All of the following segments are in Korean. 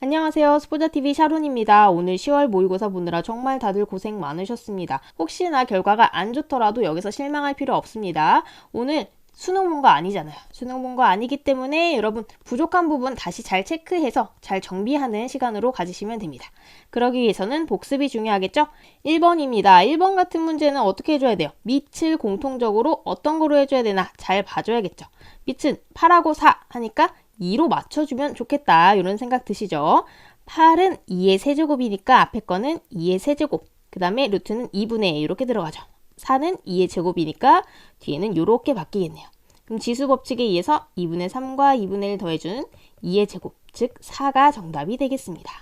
안녕하세요. 스포자TV 샤론입니다. 오늘 10월 모의고사 보느라 정말 다들 고생 많으셨습니다. 혹시나 결과가 안 좋더라도 여기서 실망할 필요 없습니다. 오늘 수능 본 거 아니잖아요. 수능 본 거 아니기 때문에 여러분 부족한 부분 다시 잘 체크해서 잘 정비하는 시간으로 가지시면 됩니다. 그러기 위해서는 복습이 중요하겠죠? 1번입니다. 1번 같은 문제는 어떻게 해줘야 돼요? 밑을 공통적으로 어떤 거로 해줘야 되나 잘 봐줘야겠죠. 밑은 8하고 4 하니까 2로 맞춰주면 좋겠다 이런 생각 드시죠? 8은 2의 세제곱이니까 앞에 거는 2의 세제곱, 그 다음에 루트는 2분의 1 이렇게 들어가죠. 4는 2의 제곱이니까 뒤에는 이렇게 바뀌겠네요. 그럼 지수법칙에 의해서 2분의 3과 2분의 1 더해주는 2의 제곱, 즉 4가 정답이 되겠습니다.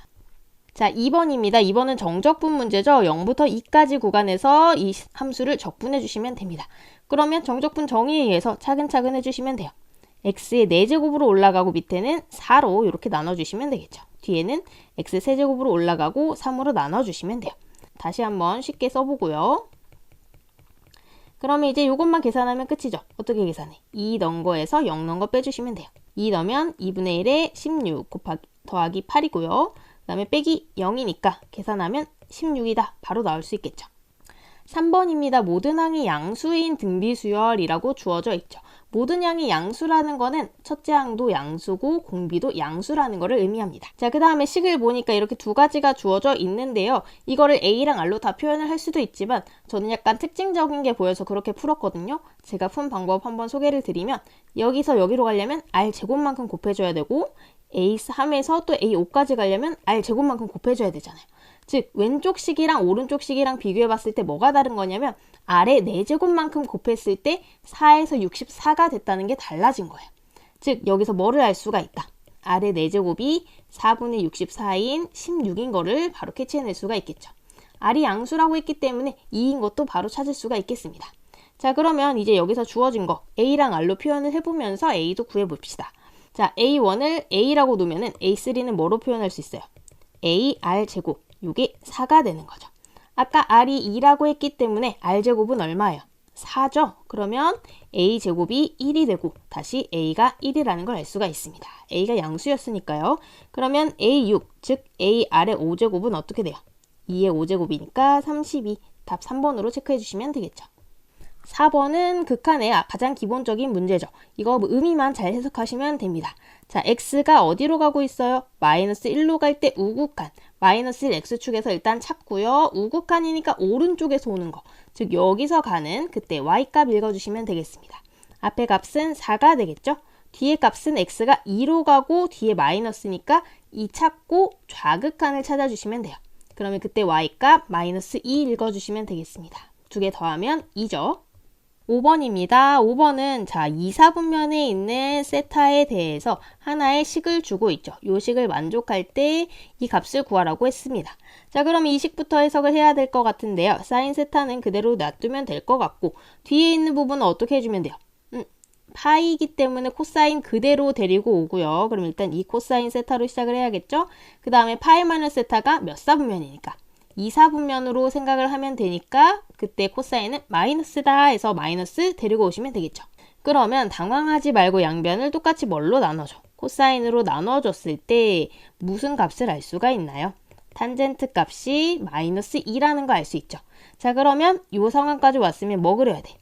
자, 2번입니다. 2번은 정적분 문제죠. 0부터 2까지 구간에서 이 함수를 적분해 주시면 됩니다. 그러면 정적분 정의에 의해서 차근차근 해주시면 돼요. x의 4제곱으로 올라가고 밑에는 4로 이렇게 나눠주시면 되겠죠. 뒤에는 x 세제곱으로 올라가고 3으로 나눠주시면 돼요. 다시 한번 쉽게 써보고요. 그러면 이제 이것만 계산하면 끝이죠. 어떻게 계산해? 2 넣은 거에서 0 넣은 거 빼주시면 돼요. 2 넣으면 2분의 1에 16 더하기 8이고요. 그 다음에 빼기 0이니까 계산하면 16이다. 바로 나올 수 있겠죠. 3번입니다. 모든 항이 양수인 등비수열이라고 주어져 있죠. 모든 양이 양수라는 거는 첫째 항도 양수고 공비도 양수라는 거를 의미합니다. 자, 그 다음에 식을 보니까 이렇게 두 가지가 주어져 있는데요. 이거를 A랑 R로 다 표현을 할 수도 있지만 저는 약간 특징적인 게 보여서 그렇게 풀었거든요. 제가 푼 방법 한번 소개를 드리면 여기서 여기로 가려면 R 제곱만큼 곱해줘야 되고 A3에서 또 A5까지 가려면 R 제곱만큼 곱해줘야 되잖아요. 즉 왼쪽 식이랑 오른쪽 식이랑 비교해 봤을 때 뭐가 다른 거냐면 R의 4제곱만큼 곱했을 때 4에서 64가 됐다는 게 달라진 거예요. 즉 여기서 뭐를 알 수가 있다. R의 4제곱이 4분의 64인 16인 거를 바로 캐치해낼 수가 있겠죠. R이 양수라고 했기 때문에 2인 것도 바로 찾을 수가 있겠습니다. 자, 그러면 이제 여기서 주어진 거 A랑 R로 표현을 해보면서 A도 구해봅시다. 자, A1을 A라고 놓으면 A3는 뭐로 표현할 수 있어요? AR 제곱. 이게 4가 되는 거죠. 아까 R이 2라고 했기 때문에 R제곱은 얼마예요? 4죠? 그러면 A제곱이 1이 되고 다시 A가 1이라는 걸 알 수가 있습니다. A가 양수였으니까요. 그러면 A6, 즉 AR의 5제곱은 어떻게 돼요? 2의 5제곱이니까 32. 답 3번으로 체크해 주시면 되겠죠. 4번은 극한의 가장 기본적인 문제죠. 이거 의미만 잘 해석하시면 됩니다. 자, x가 어디로 가고 있어요? 마이너스 1로 갈 때 우극한. 마이너스 1 x축에서 일단 찾고요. 우극한이니까 오른쪽에서 오는 거. 즉 여기서 가는 그때 y값 읽어주시면 되겠습니다. 앞에 값은 4가 되겠죠? 뒤에 값은 x가 2로 가고 뒤에 마이너스니까 2 찾고 좌극한을 찾아주시면 돼요. 그러면 그때 y값 마이너스 2 읽어주시면 되겠습니다. 두 개 더하면 2죠. 5번입니다. 5번은 자 2, 4분면에 있는 세타에 대해서 하나의 식을 주고 있죠. 이 식을 만족할 때 이 값을 구하라고 했습니다. 자, 그럼 이 식부터 해석을 해야 될 것 같은데요. 사인 세타는 그대로 놔두면 될 것 같고 뒤에 있는 부분은 어떻게 해주면 돼요? 파이기 때문에 코사인 그대로 데리고 오고요. 그럼 일단 이 코사인 세타로 시작을 해야겠죠? 그 다음에 파이 마이너스 세타가 몇 사분면이니까? 2, 4분면으로 생각을 하면 되니까 그때 코사인은 마이너스다 해서 마이너스 데리고 오시면 되겠죠. 그러면 당황하지 말고 양변을 똑같이 뭘로 나눠줘? 코사인으로 나눠줬을 때 무슨 값을 알 수가 있나요? 탄젠트 값이 마이너스 2라는 거 알 수 있죠. 자, 그러면 이 상황까지 왔으면 뭐 그려야 돼?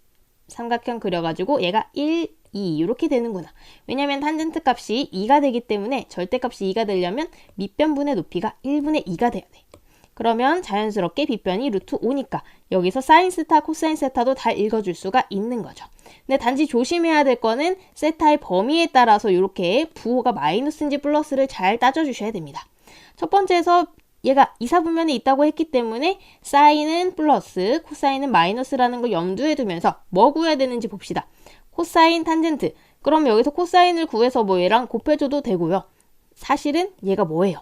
삼각형 그려가지고 얘가 1, 2 이렇게 되는구나. 왜냐면 탄젠트 값이 2가 되기 때문에 절대값이 2가 되려면 밑변분의 높이가 1분의 2가 돼야 돼. 그러면 자연스럽게 빗변이 루트 5니까 여기서 사인 세타, 코사인 세타도 다 읽어줄 수가 있는 거죠. 근데 단지 조심해야 될 거는 세타의 범위에 따라서 이렇게 부호가 마이너스인지 플러스를 잘 따져주셔야 됩니다. 첫 번째에서 얘가 2, 4분면에 있다고 했기 때문에 사인은 플러스, 코사인은 마이너스라는 걸 염두에 두면서 뭐 구해야 되는지 봅시다. 코사인 탄젠트. 그럼 여기서 코사인을 구해서 뭐 얘랑 곱해줘도 되고요. 사실은 얘가 뭐예요?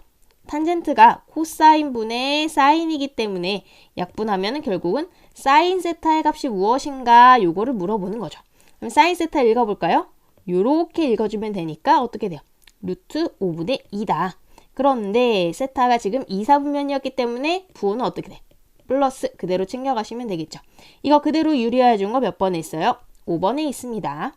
탄젠트가 코사인분의 사인이기 때문에 약분하면 결국은 사인 세타의 값이 무엇인가 요거를 물어보는 거죠. 그럼 사인 세타 읽어볼까요? 요렇게 읽어주면 되니까 어떻게 돼요? 루트 5분의 2다. 그런데 세타가 지금 2, 4분면이었기 때문에 부호는 어떻게 돼? 플러스 그대로 챙겨가시면 되겠죠. 이거 그대로 유리화해 준 거 몇 번에 있어요? 5번에 있습니다.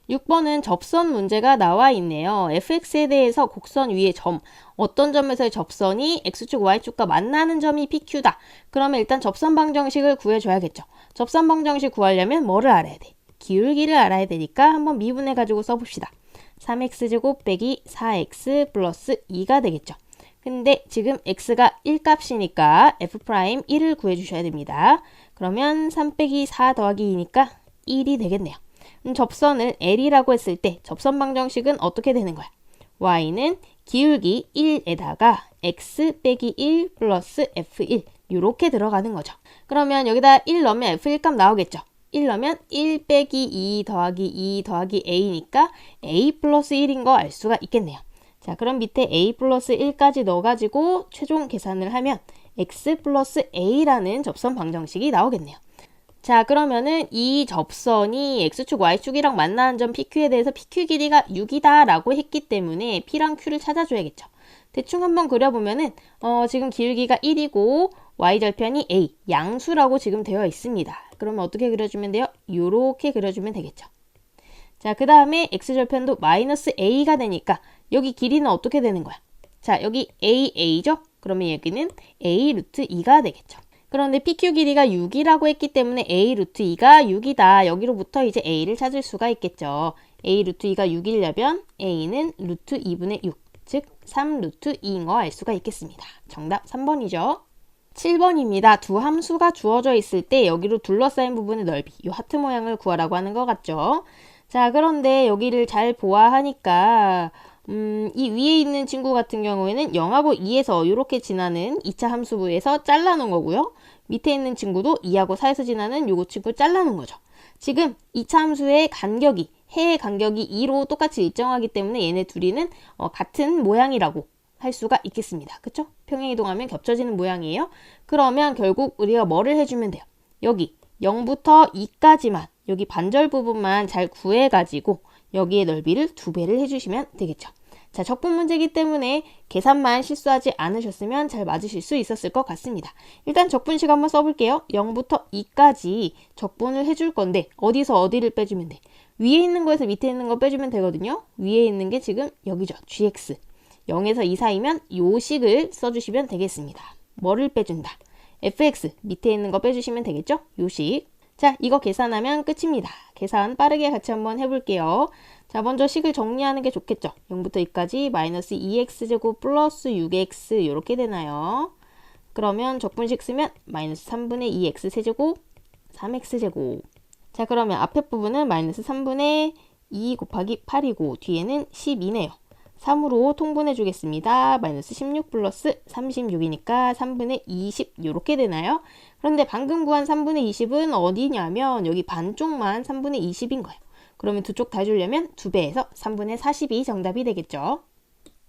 6번은 접선 문제가 나와 있네요. fx에 대해서 곡선 위에 점, 어떤 점에서의 접선이 x축, y축과 만나는 점이 PQ다. 그러면 일단 접선 방정식을 구해줘야겠죠. 접선 방정식 구하려면 뭐를 알아야 돼? 기울기를 알아야 되니까 한번 미분해가지고 써봅시다. 3x제곱 빼기 4x 플러스 2가 되겠죠. 근데 지금 x가 1값이니까 f'1을 구해주셔야 됩니다. 그러면 3 빼기 4 더하기 2니까 1이 되겠네요. 접선을 L이라고 했을 때 접선 방정식은 어떻게 되는 거야? y는 기울기 1에다가 x 빼기 1 플러스 f1 이렇게 들어가는 거죠. 그러면 여기다 1 넣으면 f1 값 나오겠죠. 1 넣으면 1 빼기 2 더하기 2 더하기 a니까 a 플러스 1인 거 알 수가 있겠네요. 자, 그럼 밑에 a 플러스 1까지 넣어가지고 최종 계산을 하면 x 플러스 a라는 접선 방정식이 나오겠네요. 자, 그러면은 이 접선이 x축, y축이랑 만나는 점 PQ에 대해서 PQ 길이가 6이다 라고 했기 때문에 P랑 Q를 찾아줘야겠죠. 대충 한번 그려보면은 지금 기울기가 1이고 y절편이 a, 양수라고 지금 되어 있습니다. 그러면 어떻게 그려주면 돼요? 요렇게 그려주면 되겠죠. 자, 그 다음에 x절편도 마이너스 a가 되니까 여기 길이는 어떻게 되는 거야? 자, 여기 a죠? 그러면 여기는 a 루트 2가 되겠죠. 그런데 PQ 길이가 6이라고 했기 때문에 a 루트 2가 6이다. 여기로부터 이제 a를 찾을 수가 있겠죠. a 루트 2가 6이려면 a는 루트 2분의 6, 즉 3 루트 2인 거 알 수가 있겠습니다. 정답 3번이죠. 7번입니다. 두 함수가 주어져 있을 때 여기로 둘러싸인 부분의 넓이, 이 하트 모양을 구하라고 하는 것 같죠. 자, 그런데 여기를 잘 보아하니까 이 위에 있는 친구 같은 경우에는 0하고 2에서 이렇게 지나는 2차 함수부에서 잘라놓은 거고요. 밑에 있는 친구도 2하고 4에서 지나는 요거 친구 잘라놓은 거죠. 지금 2차 함수의 간격이, 해의 간격이 2로 똑같이 일정하기 때문에 얘네 둘이는 같은 모양이라고 할 수가 있겠습니다. 그쵸? 평행이동하면 겹쳐지는 모양이에요. 그러면 결국 우리가 뭐를 해주면 돼요? 여기 0부터 2까지만, 여기 반절 부분만 잘 구해가지고 여기의 넓이를 2배를 해주시면 되겠죠. 자, 적분 문제이기 때문에 계산만 실수하지 않으셨으면 잘 맞으실 수 있었을 것 같습니다. 일단 적분식 한번 써볼게요. 0부터 2까지 적분을 해줄 건데 어디서 어디를 빼주면 돼? 위에 있는 거에서 밑에 있는 거 빼주면 되거든요. 위에 있는 게 지금 여기죠. gx. 0에서 2 사이면 요 식을 써주시면 되겠습니다. 뭐를 빼준다? fx. 밑에 있는 거 빼주시면 되겠죠? 요 식. 자, 이거 계산하면 끝입니다. 계산 빠르게 같이 한번 해볼게요. 자, 먼저 식을 정리하는 게 좋겠죠. 0부터 2까지 마이너스 2x제곱 플러스 6x 이렇게 되나요? 그러면 적분식 쓰면 마이너스 3분의 2x 세제곱 3x제곱. 자, 그러면 앞에 부분은 마이너스 3분의 2 곱하기 8이고 뒤에는 12네요. 3으로 통분해 주겠습니다. 마이너스 16 플러스 36이니까 3분의 20 이렇게 되나요? 그런데 방금 구한 3분의 20은 어디냐면 여기 반쪽만 3분의 20인 거예요. 그러면 두 쪽 다 주려면 2배에서 3분의 40이 정답이 되겠죠.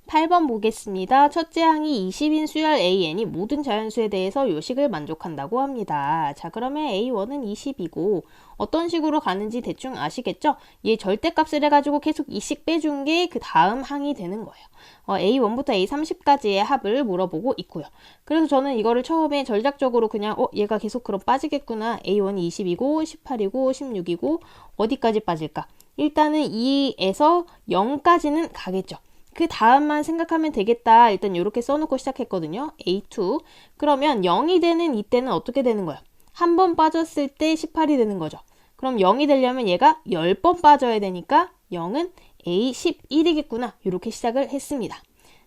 8번 보겠습니다. 첫째 항이 20인 수열 AN이 모든 자연수에 대해서 요식을 만족한다고 합니다. 자, 그러면 A1은 20이고 어떤 식으로 가는지 대충 아시겠죠? 얘 절대값을 해가지고 계속 2씩 빼준 게 그 다음 항이 되는 거예요. A1부터 A30까지의 합을 물어보고 있고요. 그래서 저는 이거를 처음에 전략적으로 그냥 얘가 계속 그럼 빠지겠구나. A1이 20이고 18이고 16이고 어디까지 빠질까? 일단은 2에서 0까지는 가겠죠. 그 다음만 생각하면 되겠다. 일단 이렇게 써놓고 시작했거든요. A2. 그러면 0이 되는 이때는 어떻게 되는 거예요? 한 번 빠졌을 때 18이 되는 거죠. 그럼 0이 되려면 얘가 10번 빠져야 되니까 0은 A11이겠구나. 이렇게 시작을 했습니다.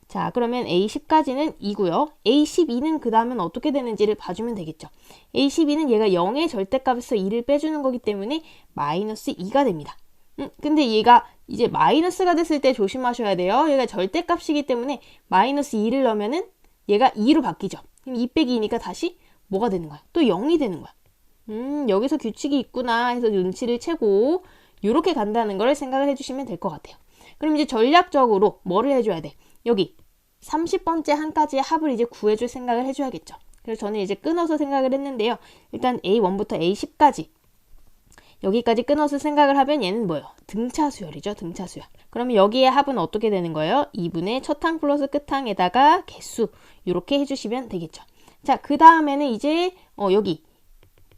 자, 그러면 A10까지는 2고요. A12는 그 다음은 어떻게 되는지를 봐주면 되겠죠. A12는 얘가 0의 절대값에서 2를 빼주는 거기 때문에 마이너스 2가 됩니다. 근데 얘가 이제 마이너스가 됐을 때 조심하셔야 돼요. 얘가 절대값이기 때문에 마이너스 2를 넣으면은 얘가 2로 바뀌죠. 그럼 2 빼기 2니까 다시 뭐가 되는 거야? 또 0이 되는 거야. 여기서 규칙이 있구나 해서 눈치를 채고 이렇게 간다는 걸 생각을 해주시면 될 것 같아요. 그럼 이제 전략적으로 뭐를 해줘야 돼? 여기 30번째 한까지의 합을 이제 구해줄 생각을 해줘야겠죠. 그래서 저는 이제 끊어서 생각을 했는데요. 일단 A1부터 A10까지 여기까지 끊어서 생각을 하면 얘는 뭐예요? 등차수열이죠. 등차수열. 그러면 여기에 합은 어떻게 되는 거예요? 2분의 첫 항 플러스 끝항에다가 개수 이렇게 해주시면 되겠죠. 자, 그 다음에는 이제 여기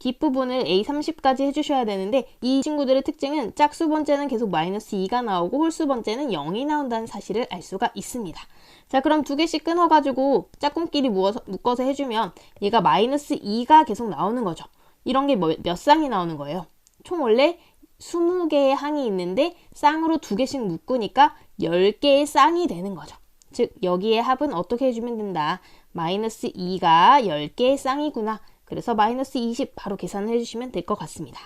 뒷부분을 A30까지 해주셔야 되는데 이 친구들의 특징은 짝수 번째는 계속 마이너스 2가 나오고 홀수 번째는 0이 나온다는 사실을 알 수가 있습니다. 자, 그럼 두 개씩 끊어가지고 짝꿍끼리 묶어서 해주면 얘가 마이너스 2가 계속 나오는 거죠. 이런 게 몇 쌍이 나오는 거예요? 총 원래 20개의 항이 있는데 쌍으로 두 개씩 묶으니까 10개의 쌍이 되는 거죠. 즉 여기에 합은 어떻게 해주면 된다. 마이너스 2가 10개의 쌍이구나. 그래서 마이너스 20 바로 계산을 해주시면 될 것 같습니다.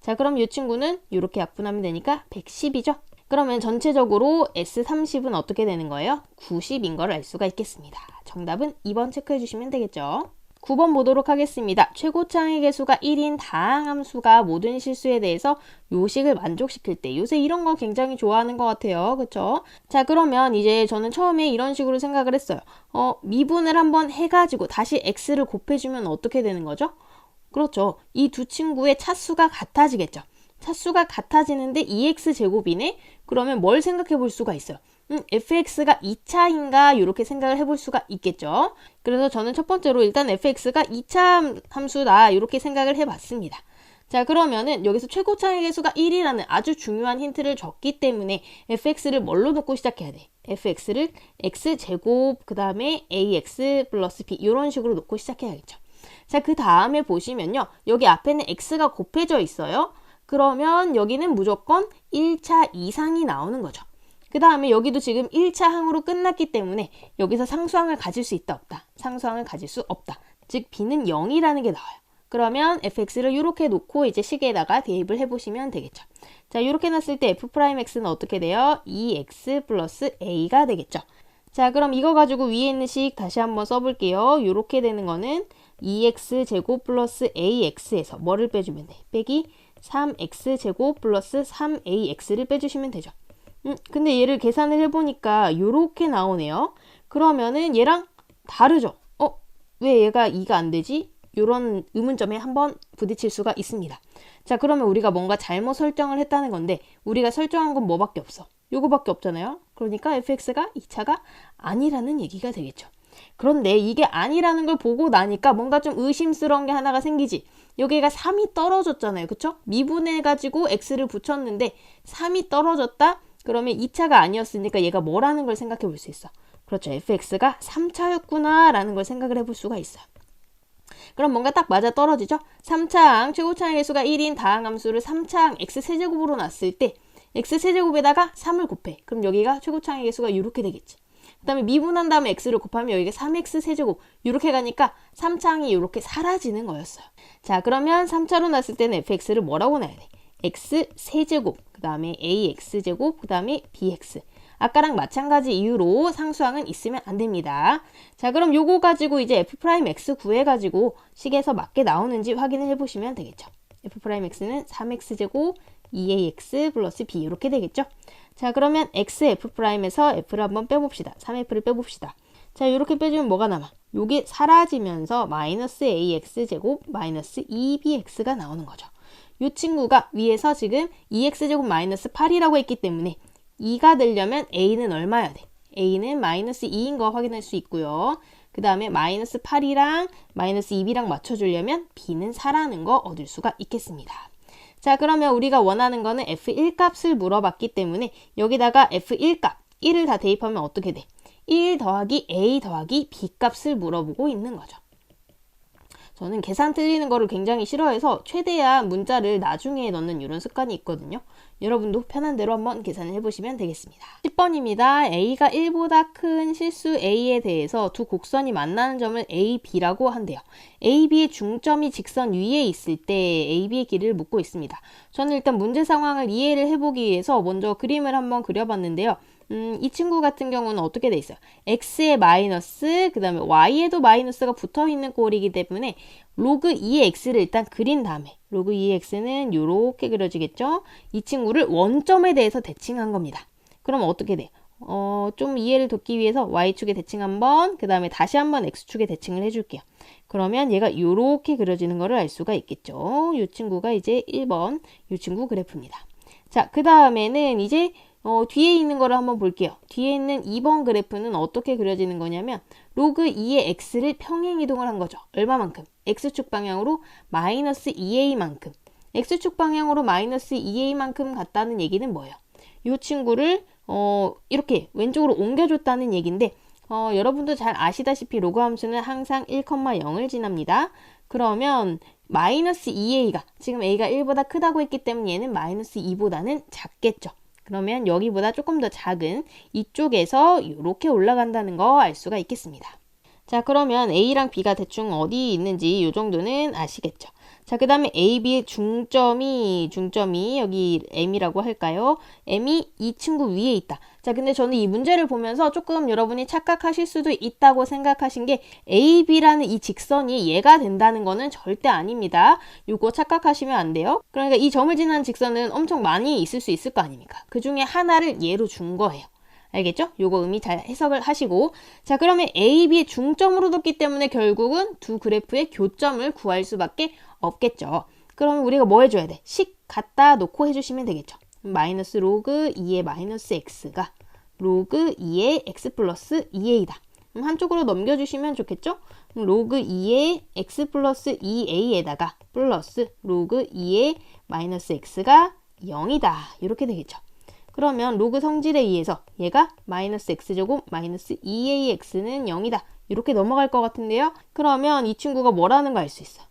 자, 그럼 이 친구는 이렇게 약분하면 되니까 110이죠. 그러면 전체적으로 S30은 어떻게 되는 거예요? 90인 걸 알 수가 있겠습니다. 정답은 2번 체크해 주시면 되겠죠. 9번 보도록 하겠습니다. 최고차항의 개수가 1인 다항함수가 모든 실수에 대해서 요식을 만족시킬 때, 요새 이런 거 굉장히 좋아하는 것 같아요. 그쵸? 자, 그러면 이제 저는 처음에 이런 식으로 생각을 했어요. 미분을 한번 해가지고 다시 x를 곱해주면 어떻게 되는 거죠? 그렇죠. 이 두 친구의 차수가 같아지겠죠. 차수가 같아지는데 2x제곱이네? 그러면 뭘 생각해 볼 수가 있어요? fx가 2차인가 이렇게 생각을 해볼 수가 있겠죠. 그래서 저는 첫 번째로 일단 fx가 2차 함수다 이렇게 생각을 해봤습니다. 자, 그러면은 여기서 최고차항의 개수가 1이라는 아주 중요한 힌트를 줬기 때문에 fx를 뭘로 놓고 시작해야 돼? fx를 x제곱 그 다음에 ax 플러스 b 이런 식으로 놓고 시작해야겠죠. 자, 그 다음에 보시면요. 여기 앞에는 x가 곱해져 있어요. 그러면 여기는 무조건 1차 이상이 나오는 거죠. 그 다음에 여기도 지금 1차 항으로 끝났기 때문에 여기서 상수항을 가질 수 있다 없다? 상수항을 가질 수 없다. 즉 b는 0이라는 게 나와요. 그러면 fx를 이렇게 놓고 이제 식에다가 대입을 해보시면 되겠죠. 자, 이렇게 놨을 때 f'x는 어떻게 돼요? 2x 플러스 a가 되겠죠. 자, 그럼 이거 가지고 위에 있는 식 다시 한번 써볼게요. 이렇게 되는 거는 2x제곱 플러스 ax에서 뭐를 빼주면 돼? 빼기 3x제곱 플러스 3ax를 빼주시면 되죠. 근데 얘를 계산을 해보니까 요렇게 나오네요. 그러면은 얘랑 다르죠? 왜 얘가 2가 안 되지? 요런 의문점에 한번 부딪힐 수가 있습니다. 자, 그러면 우리가 뭔가 잘못 설정을 했다는 건데 우리가 설정한 건 뭐밖에 없어? 요거밖에 없잖아요. 그러니까 fx가 2차가 아니라는 얘기가 되겠죠. 그런데 이게 아니라는 걸 보고 나니까 뭔가 좀 의심스러운 게 하나가 생기지. 여기가 3이 떨어졌잖아요. 그쵸? 미분해가지고 x를 붙였는데 3이 떨어졌다? 그러면 2차가 아니었으니까 얘가 뭐라는 걸 생각해 볼 수 있어. 그렇죠. fx가 3차였구나 라는 걸 생각을 해볼 수가 있어요. 그럼 뭔가 딱 맞아 떨어지죠? 3차항, 최고차항의 개수가 1인 다항함수를 3차항 x세제곱으로 놨을 때 x세제곱에다가 3을 곱해. 그럼 여기가 최고차항의 개수가 이렇게 되겠지. 그 다음에 미분한 다음에 x를 곱하면 여기가 3x세제곱 이렇게 가니까 3차항이 이렇게 사라지는 거였어요. 자, 그러면 3차로 놨을 때는 fx를 뭐라고 놔야 돼? x세제곱, 그 다음에 ax제곱, 그 다음에 bx. 아까랑 마찬가지 이유로 상수항은 있으면 안 됩니다. 자, 그럼 요거 가지고 이제 f'x 구해가지고 식에서 맞게 나오는지 확인을 해보시면 되겠죠. f'x는 3x제곱 2ax 플러스 b 이렇게 되겠죠. 자, 그러면 xf'에서 f를 한번 빼봅시다. 3f를 빼봅시다. 자, 이렇게 빼주면 뭐가 남아? 요게 사라지면서 마이너스 ax제곱 마이너스 2bx가 나오는 거죠. 이 친구가 위에서 지금 2x제곱 마이너스 8이라고 했기 때문에 2가 되려면 a는 얼마여야 돼? a는 마이너스 2인 거 확인할 수 있고요. 그 다음에 마이너스 8이랑 마이너스 2b랑 맞춰주려면 b는 4라는 거 얻을 수가 있겠습니다. 자, 그러면 우리가 원하는 거는 f1 값을 물어봤기 때문에 여기다가 f1 값 1을 다 대입하면 어떻게 돼? 1 더하기 a 더하기 b 값을 물어보고 있는 거죠. 저는 계산 틀리는 거를 굉장히 싫어해서 최대한 문자를 나중에 넣는 이런 습관이 있거든요. 여러분도 편한 대로 한번 계산을 해보시면 되겠습니다. 10번입니다. A가 1보다 큰 실수 A에 대해서 두 곡선이 만나는 점을 A, B라고 한대요. A, B의 중점이 직선 위에 있을 때 A, B의 길이를 묻고 있습니다. 저는 일단 문제 상황을 이해를 해보기 위해서 먼저 그림을 한번 그려봤는데요. 이 친구 같은 경우는 어떻게 돼 있어요? x에 마이너스, 그 다음에 y에도 마이너스가 붙어있는 꼴이기 때문에 로그 2의 x를 일단 그린 다음에 로그 2의 x는 이렇게 그려지겠죠? 이 친구를 원점에 대해서 대칭한 겁니다. 그럼 어떻게 돼요? 좀 이해를 돕기 위해서 y축에 대칭 한번, 그 다음에 다시 한번 x축에 대칭을 해줄게요. 그러면 얘가 이렇게 그려지는 거를 알 수가 있겠죠? 이 친구가 이제 1번 이 친구 그래프입니다. 자, 그 다음에는 이제 뒤에 있는 거를 한번 볼게요. 뒤에 있는 2번 그래프는 어떻게 그려지는 거냐면 로그 2의 x를 평행 이동을 한 거죠. 얼마만큼? x축 방향으로 마이너스 2a만큼. x축 방향으로 마이너스 2a만큼 갔다는 얘기는 뭐예요? 이 친구를 이렇게 왼쪽으로 옮겨줬다는 얘기인데 여러분도 잘 아시다시피 로그 함수는 항상 1,0을 지납니다. 그러면 마이너스 2a가 지금 a가 1보다 크다고 했기 때문에 얘는 마이너스 2보다는 작겠죠. 그러면 여기보다 조금 더 작은 이쪽에서 이렇게 올라간다는 거 알 수가 있겠습니다. 자, 그러면 A랑 B가 대충 어디 있는지 이 정도는 아시겠죠? 자, 그 다음에 A, B의 중점이 여기 M이라고 할까요? M이 이 친구 위에 있다. 자, 근데 저는 이 문제를 보면서 조금 여러분이 착각하실 수도 있다고 생각하신 게 A, B라는 이 직선이 얘가 된다는 거는 절대 아닙니다. 요거 착각하시면 안 돼요. 그러니까 이 점을 지나는 직선은 엄청 많이 있을 수 있을 거 아닙니까? 그 중에 하나를 얘로 준 거예요. 알겠죠? 요거 의미 잘 해석을 하시고 자, 그러면 A, B의 중점으로 뒀기 때문에 결국은 두 그래프의 교점을 구할 수밖에 없겠죠. 그러면 우리가 뭐 해줘야 돼? 식 갖다 놓고 해주시면 되겠죠. 마이너스 로그 2의 마이너스 x가 로그 2의 x 플러스 2a다. 그럼 한쪽으로 넘겨주시면 좋겠죠? 로그 2의 x 플러스 2a에다가 플러스 로그 2의 마이너스 x가 0이다. 이렇게 되겠죠. 그러면 로그 성질에 의해서 얘가 마이너스 x제곱 마이너스 2ax는 0이다. 이렇게 넘어갈 것 같은데요. 그러면 이 친구가 뭐라는 거 알 수 있어?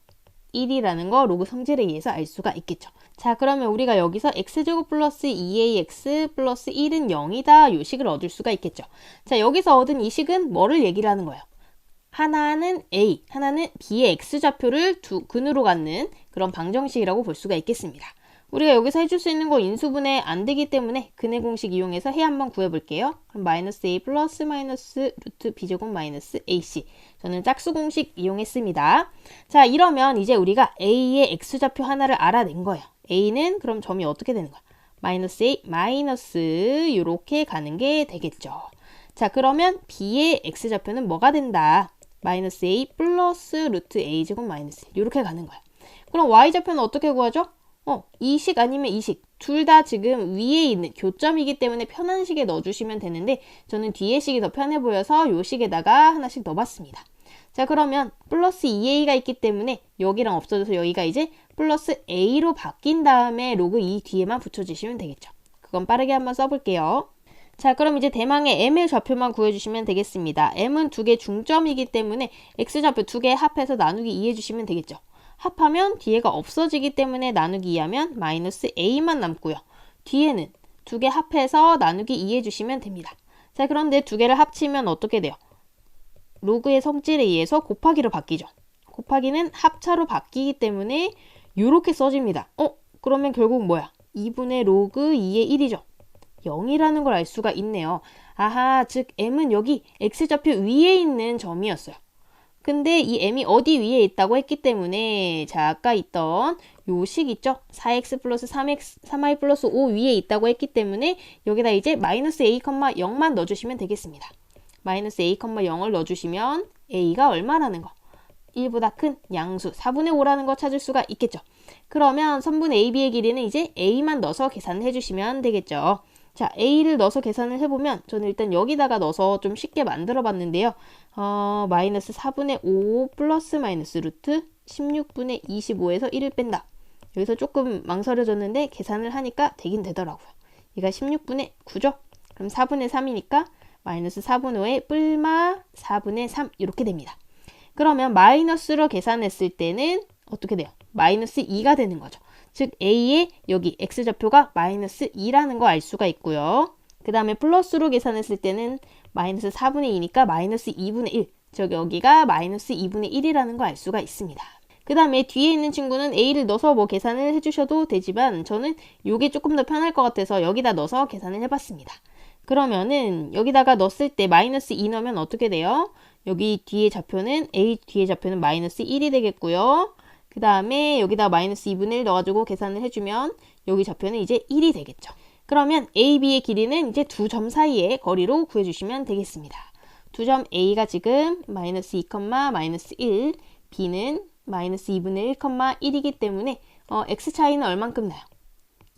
1이라는 거 로그 성질에 의해서 알 수가 있겠죠. 자, 그러면 우리가 여기서 x제곱 플러스 2ax 플러스 1은 0이다. 이 식을 얻을 수가 있겠죠. 자, 여기서 얻은 이 식은 뭐를 얘기를 하는 거예요? 하나는 a, 하나는 b의 x좌표를 두 근으로 갖는 그런 방정식이라고 볼 수가 있겠습니다. 우리가 여기서 해줄 수 있는 거 인수분해 안 되기 때문에 근해 공식 이용해서 해 한번 구해볼게요. 그럼 마이너스 a 플러스 마이너스 루트 b제곱 마이너스 ac. 저는 짝수 공식 이용했습니다. 자, 이러면 이제 우리가 a의 x좌표 하나를 알아낸 거예요. a는 그럼 점이 어떻게 되는 거야? 마이너스 a 마이너스 이렇게 가는 게 되겠죠. 자, 그러면 b의 x좌표는 뭐가 된다? 마이너스 a 플러스 루트 a제곱 마이너스 이렇게 가는 거야. 그럼 y좌표는 어떻게 구하죠? 이 식 아니면 이 식 둘 다 지금 위에 있는 교점이기 때문에 편한 식에 넣어주시면 되는데 저는 뒤에 식이 더 편해 보여서 요 식에다가 하나씩 넣어봤습니다. 자, 그러면 플러스 2a가 있기 때문에 여기랑 없어져서 여기가 이제 플러스 a로 바뀐 다음에 로그 2 뒤에만 붙여주시면 되겠죠. 그건 빠르게 한번 써볼게요. 자, 그럼 이제 대망의 m의 좌표만 구해주시면 되겠습니다. m은 두 개 중점이기 때문에 x좌표 두 개 합해서 나누기 2 해주시면 되겠죠. 합하면 뒤에가 없어지기 때문에 나누기 2하면 마이너스 a만 남고요. 뒤에는 두 개 합해서 나누기 2 해주시면 됩니다. 자, 그런데 두 개를 합치면 어떻게 돼요? 로그의 성질에 의해서 곱하기로 바뀌죠. 곱하기는 합차로 바뀌기 때문에 이렇게 써집니다. 그러면 결국 뭐야? 2분의 로그 2의 1이죠. 0이라는 걸 알 수가 있네요. 아하, 즉 m은 여기 x좌표 위에 있는 점이었어요. 근데 이 m이 어디 위에 있다고 했기 때문에 자, 아까 있던 요 식 있죠? 4x 플러스 3y 플러스 5 위에 있다고 했기 때문에 여기다 이제 마이너스 a, 0만 넣어주시면 되겠습니다. 마이너스 a, 0을 넣어주시면 a가 얼마라는 거? 1보다 큰 양수 4분의 5라는 거 찾을 수가 있겠죠. 그러면 선분 ab의 길이는 이제 a만 넣어서 계산을 해주시면 되겠죠. 자, a를 넣어서 계산을 해보면 저는 일단 여기다가 넣어서 좀 쉽게 만들어 봤는데요. 마이너스 4분의 5 플러스 마이너스 루트 16분의 25에서 1을 뺀다. 여기서 조금 망설여졌는데 계산을 하니까 되긴 되더라고요. 얘가 16분의 9죠? 그럼 4분의 3이니까 마이너스 4분의 5에 뿔마 4분의 3 이렇게 됩니다. 그러면 마이너스로 계산했을 때는 어떻게 돼요? 마이너스 2가 되는 거죠. 즉 a의 여기 x좌표가 마이너스 2라는 거 알 수가 있고요. 그 다음에 플러스로 계산했을 때는 마이너스 4분의 2니까 마이너스 2분의 1. 즉 여기가 마이너스 2분의 1이라는 거 알 수가 있습니다. 그 다음에 뒤에 있는 친구는 a를 넣어서 뭐 계산을 해주셔도 되지만 저는 이게 조금 더 편할 것 같아서 여기다 넣어서 계산을 해봤습니다. 그러면은 여기다가 넣었을 때 마이너스 2 넣으면 어떻게 돼요? 여기 뒤에 좌표는 a 뒤에 좌표는 마이너스 1이 되겠고요. 그 다음에 여기다 마이너스 2분의 1 넣어가지고 계산을 해주면 여기 좌표는 이제 1이 되겠죠. 그러면 a, b의 길이는 이제 두 점 사이의 거리로 구해주시면 되겠습니다. 두 점 a가 지금 마이너스 2, 마이너스 1, b는 마이너스 2분의 1, 1이기 때문에 x 차이는 얼만큼 나요?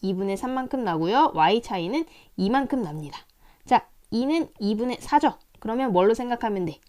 2분의 3만큼 나고요. y 차이는 2만큼 납니다. 자, 2는 2분의 4죠. 그러면 뭘로 생각하면 돼?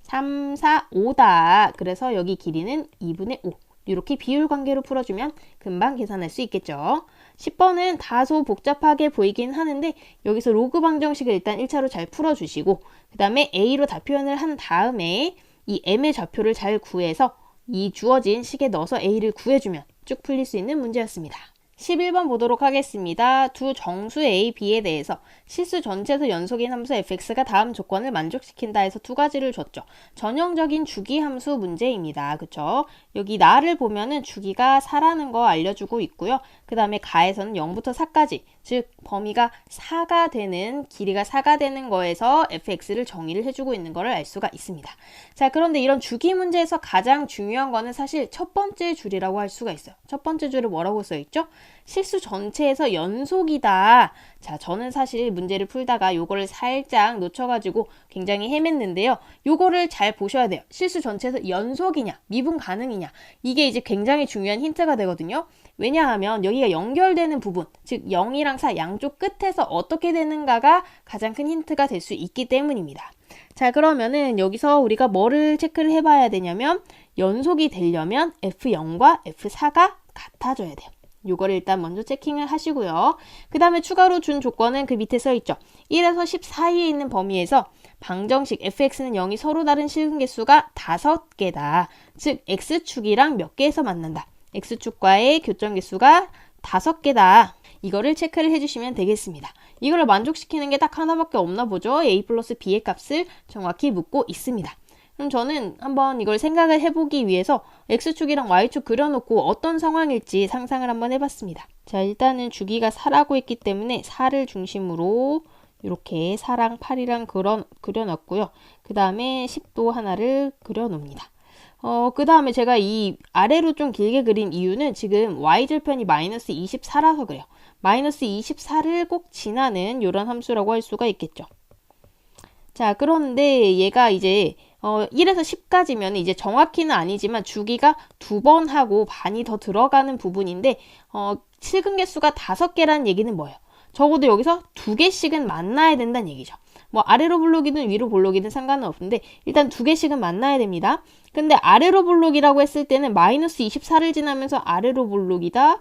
3, 4, 5다. 그래서 여기 길이는 2분의 5. 이렇게 비율 관계로 풀어주면 금방 계산할 수 있겠죠. 10번은 다소 복잡하게 보이긴 하는데 여기서 로그 방정식을 일단 1차로 잘 풀어주시고 그 다음에 A로 다 표현을 한 다음에 이 M의 좌표를 잘 구해서 이 주어진 식에 넣어서 A를 구해주면 쭉 풀릴 수 있는 문제였습니다. 11번 보도록 하겠습니다. 두 정수 A, B에 대해서 실수 전체에서 연속인 함수 fx가 다음 조건을 만족시킨다 해서 두 가지를 줬죠. 전형적인 주기 함수 문제입니다. 그쵸? 여기 나를 보면은 주기가 4라는 거 알려주고 있고요. 그 다음에 가에서는 0부터 4까지, 즉 범위가 4가 되는, 길이가 4가 되는 거에서 fx를 정의를 해주고 있는 거를 알 수가 있습니다. 자, 그런데 이런 주기 문제에서 가장 중요한 거는 사실 첫 번째 줄이라고 할 수가 있어요. 첫 번째 줄을 뭐라고 써있죠? 실수 전체에서 연속이다. 자, 저는 사실 문제를 풀다가 요거를 살짝 놓쳐가지고 굉장히 헤맸는데요. 요거를 잘 보셔야 돼요. 실수 전체에서 연속이냐, 미분 가능이냐. 이게 이제 굉장히 중요한 힌트가 되거든요. 왜냐하면 여기가 연결되는 부분, 즉 0이랑 4 양쪽 끝에서 어떻게 되는가가 가장 큰 힌트가 될 수 있기 때문입니다. 자, 그러면은 여기서 우리가 뭐를 체크를 해봐야 되냐면 연속이 되려면 F0과 F4가 같아져야 돼요. 요거를 일단 먼저 체킹을 하시고요. 그 다음에 추가로 준 조건은 그 밑에 써있죠. 1에서 10 사이에 있는 범위에서 방정식 fx는 0이 서로 다른 실근 개수가 5개다. 즉 x축이랑 몇 개에서 만난다. x축과의 교점 개수가 5개다. 이거를 체크를 해주시면 되겠습니다. 이거를 만족시키는 게 딱 하나밖에 없나 보죠. a 플러스 b의 값을 정확히 묻고 있습니다. 그럼 저는 한번 이걸 생각을 해보기 위해서 x축이랑 y축 그려놓고 어떤 상황일지 상상을 한번 해봤습니다. 자, 일단은 주기가 4라고 했기 때문에 4를 중심으로 이렇게 4랑 8이랑 그려놨고요. 그 다음에 10도 하나를 그려놓습니다. 그 다음에 제가 이 아래로 좀 길게 그린 이유는 지금 y절편이 마이너스 24라서 그래요. 마이너스 24를 꼭 지나는 이런 함수라고 할 수가 있겠죠. 자, 그런데 얘가 이제 1에서 10까지면 이제 정확히는 아니지만 주기가 2번 하고 반이 더 들어가는 부분인데 실근 개수가 5개라는 얘기는 뭐예요? 적어도 여기서 2개씩은 만나야 된다는 얘기죠. 뭐 아래로 블록이든 위로 블록이든 상관은 없는데 일단 2개씩은 만나야 됩니다. 근데 아래로 블록이라고 했을 때는 마이너스 24를 지나면서 아래로 블록이다?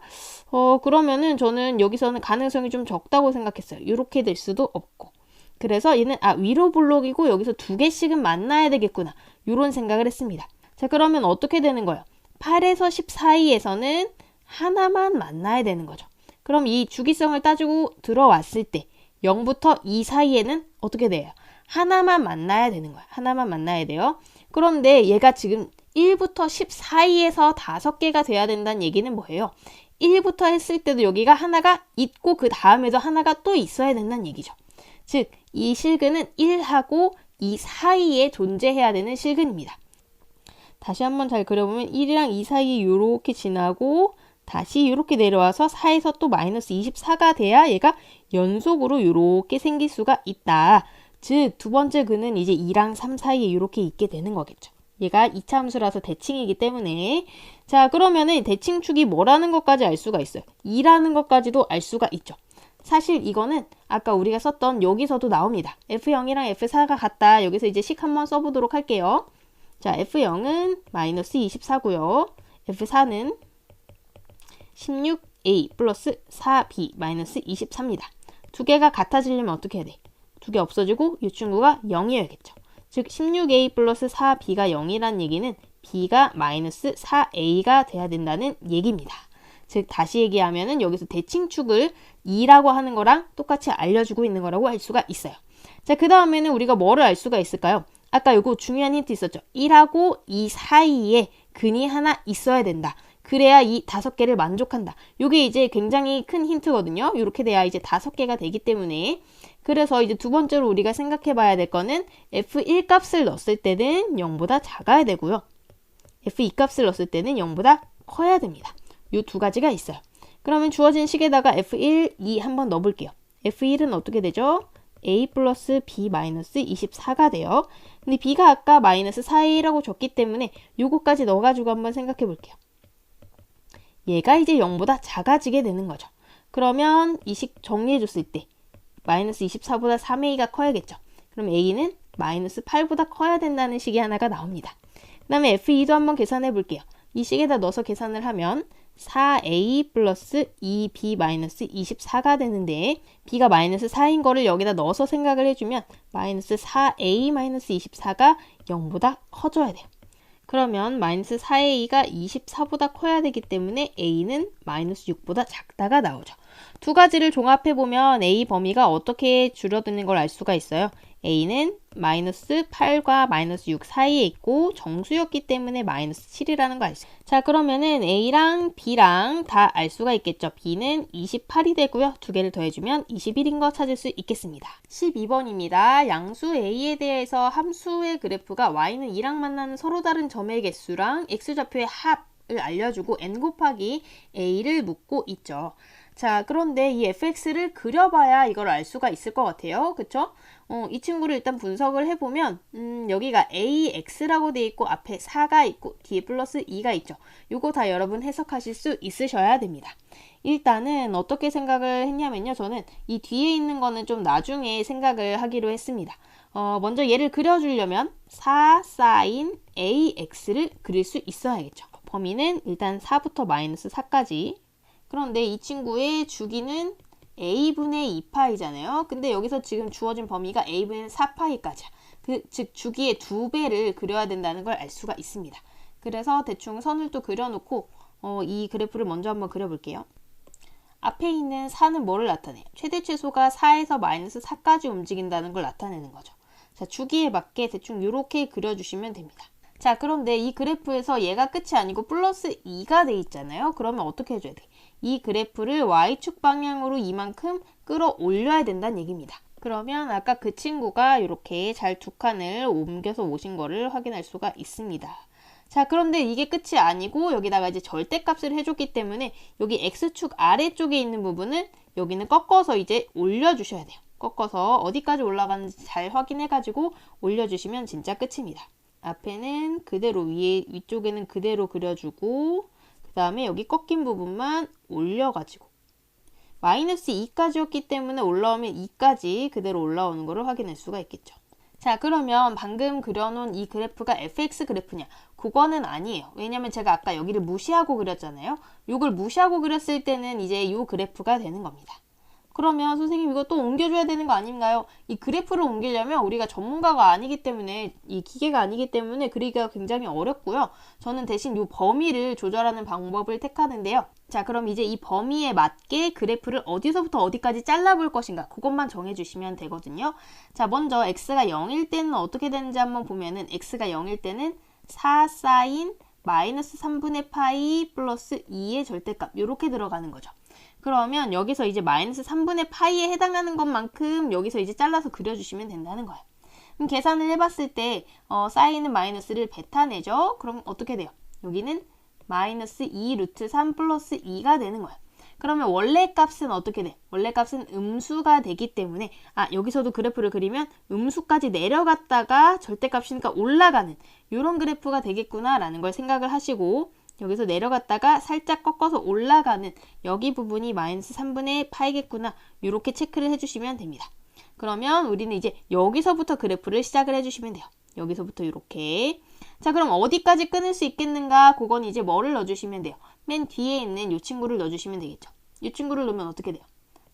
그러면은 저는 여기서는 가능성이 좀 적다고 생각했어요. 이렇게 될 수도 없고. 그래서 얘는 위로 블록이고 여기서 2개씩은 만나야 되겠구나. 이런 생각을 했습니다. 자, 그러면 어떻게 되는 거예요? 8에서 10 사이에서는 하나만 만나야 되는 거죠. 그럼 이 주기성을 따지고 들어왔을 때 0부터 2 사이에는 어떻게 돼요? 하나만 만나야 되는 거야. 하나만 만나야 돼요. 그런데 얘가 지금 1부터 10 사이에서 5개가 돼야 된다는 얘기는 뭐예요? 1부터 했을 때도 여기가 하나가 있고 그 다음에도 하나가 또 있어야 된다는 얘기죠. 즉, 이 실근은 1하고 2 사이에 존재해야 되는 실근입니다. 다시 한번 잘 그려보면 1이랑 2 사이에 이렇게 지나고 다시 이렇게 내려와서 4에서 또 마이너스 24가 돼야 얘가 연속으로 이렇게 생길 수가 있다. 즉, 두 번째 근은 이제 2랑 3 사이에 이렇게 있게 되는 거겠죠. 얘가 2차 함수라서 대칭이기 때문에. 자, 그러면은 대칭축이 뭐라는 것까지 알 수가 있어요. 2라는 것까지도 알 수가 있죠. 사실 이거는 아까 우리가 썼던 여기서도 나옵니다. F0이랑 F4가 같다. 여기서 이제 식 한번 써보도록 할게요. 자, F0은 마이너스 24고요. F4는 16a 플러스 4b 마이너스 24입니다. 두 개가 같아지려면 어떻게 해야 돼? 두 개 없어지고 이 친구가 0이어야겠죠. 즉 16a 플러스 4b가 0이란 얘기는 b가 마이너스 4a가 돼야 된다는 얘기입니다. 즉 다시 얘기하면은 여기서 대칭축을 2라고 하는 거랑 똑같이 알려주고 있는 거라고 할 수가 있어요. 자, 그 다음에는 우리가 뭐를 알 수가 있을까요? 아까 요거 중요한 힌트 있었죠. 1하고 2 사이에 근이 하나 있어야 된다. 그래야 이 5개를 만족한다. 요게 이제 굉장히 큰 힌트거든요. 이렇게 돼야 이제 5개가 되기 때문에. 그래서 이제 두 번째로 우리가 생각해 봐야 될 거는 F1 값을 넣었을 때는 0보다 작아야 되고요. F2 값을 넣었을 때는 0보다 커야 됩니다. 요 두 가지가 있어요. 그러면 주어진 식에다가 F1, 2 한번 넣어볼게요. F1은 어떻게 되죠? A 플러스 B 마이너스 24가 돼요. 근데 B가 아까 마이너스 4A라고 줬기 때문에 요거까지 넣어가지고 한번 생각해 볼게요. 얘가 이제 0보다 작아지게 되는 거죠. 그러면 이 식 정리해줬을 때 마이너스 24보다 3a가 커야겠죠. 그럼 a는 마이너스 8보다 커야 된다는 식이 하나가 나옵니다. 그 다음에 f2도 한번 계산해 볼게요. 이 식에다 넣어서 계산을 하면 4a 플러스 2b 마이너스 24가 되는데 b가 마이너스 4인 거를 여기다 넣어서 생각을 해주면 마이너스 4a 마이너스 24가 0보다 커져야 돼요. 그러면 마이너스 4a가 24보다 커야 되기 때문에 a는 마이너스 6보다 작다가 나오죠. 두 가지를 종합해보면 a 범위가 어떻게 줄어드는 걸 알 수가 있어요. a는 마이너스 8과 마이너스 6 사이에 있고 정수였기 때문에 마이너스 7이라는 거 알 수 있어요. 자, 그러면은 a랑 b랑 다 알 수가 있겠죠. b는 28이 되고요. 두 개를 더해주면 21인 거 찾을 수 있겠습니다. 12번입니다. 양수 a에 대해서 함수의 그래프가 y는 2랑 만나는 서로 다른 점의 개수랑 x좌표의 합을 알려주고 n 곱하기 a를 묻고 있죠. 자, 그런데 이 fx를 그려봐야 이걸 알 수가 있을 것 같아요. 그쵸? 이 친구를 일단 분석을 해보면 여기가 ax라고 돼 있고 앞에 4가 있고 뒤에 플러스 2가 있죠. 요거 다 여러분 해석하실 수 있으셔야 됩니다. 일단은 어떻게 생각을 했냐면요. 저는 이 뒤에 있는 거는 좀 나중에 생각을 하기로 했습니다. 먼저 얘를 그려주려면 4 sin ax를 그릴 수 있어야겠죠. 범위는 일단 4부터 마이너스 4까지. 그런데 이 친구의 주기는 a분의 2파이잖아요. 근데 여기서 지금 주어진 범위가 a분의 4파이까지야. 즉 주기의 2배를 그려야 된다는 걸 알 수가 있습니다. 그래서 대충 선을 또 그려놓고 이 그래프를 먼저 한번 그려볼게요. 앞에 있는 4는 뭐를 나타내요? 최대 최소가 4에서 마이너스 4까지 움직인다는 걸 나타내는 거죠. 자, 주기에 맞게 대충 이렇게 그려주시면 됩니다. 자, 그런데 이 그래프에서 얘가 끝이 아니고 플러스 2가 돼 있잖아요. 그러면 어떻게 해줘야 돼? 이 그래프를 y축 방향으로 이만큼 끌어올려야 된다는 얘기입니다. 그러면 아까 그 친구가 이렇게 잘 두 칸을 옮겨서 오신 거를 확인할 수가 있습니다. 자, 그런데 이게 끝이 아니고 여기다가 이제 절대값을 해줬기 때문에 여기 x축 아래쪽에 있는 부분은 여기는 꺾어서 이제 올려주셔야 돼요. 꺾어서 어디까지 올라가는지 잘 확인해가지고 올려주시면 진짜 끝입니다. 앞에는 그대로 위쪽에는 그대로 그려주고 그 다음에 여기 꺾인 부분만 올려가지고 마이너스 2까지였기 때문에 올라오면 2까지 그대로 올라오는 거를 확인할 수가 있겠죠. 자, 그러면 방금 그려놓은 이 그래프가 fx 그래프냐? 그거는 아니에요. 왜냐면 제가 아까 여기를 무시하고 그렸잖아요. 이걸 무시하고 그렸을 때는 이제 이 그래프가 되는 겁니다. 그러면 선생님 이거 또 옮겨줘야 되는 거 아닌가요? 이 그래프를 옮기려면 우리가 전문가가 아니기 때문에 이 기계가 아니기 때문에 그리기가 굉장히 어렵고요. 저는 대신 이 범위를 조절하는 방법을 택하는데요. 자, 그럼 이제 이 범위에 맞게 그래프를 어디서부터 어디까지 잘라볼 것인가 그것만 정해주시면 되거든요. 자, 먼저 x가 0일 때는 어떻게 되는지 한번 보면은 x가 0일 때는 4 sin 마이너스 3분의 파이 플러스 2의 절대값 이렇게 들어가는 거죠. 그러면 여기서 이제 마이너스 3분의 파이에 해당하는 것만큼 여기서 이제 잘라서 그려주시면 된다는 거예요. 그럼 계산을 해봤을 때 사인은 마이너스를 베타내죠. 그럼 어떻게 돼요? 여기는 마이너스 2 루트 3 플러스 2가 되는 거예요. 그러면 원래 값은 어떻게 돼? 원래 값은 음수가 되기 때문에 여기서도 그래프를 그리면 음수까지 내려갔다가 절대값이니까 올라가는 이런 그래프가 되겠구나 라는 걸 생각을 하시고 여기서 내려갔다가 살짝 꺾어서 올라가는 여기 부분이 마이너스 3분의 파이겠구나 이렇게 체크를 해주시면 됩니다. 그러면 우리는 이제 여기서부터 그래프를 시작을 해주시면 돼요. 여기서부터 이렇게. 자, 그럼 어디까지 끊을 수 있겠는가? 그건 이제 뭐를 넣어주시면 돼요? 맨 뒤에 있는 이 친구를 넣어주시면 되겠죠. 이 친구를 넣으면 어떻게 돼요?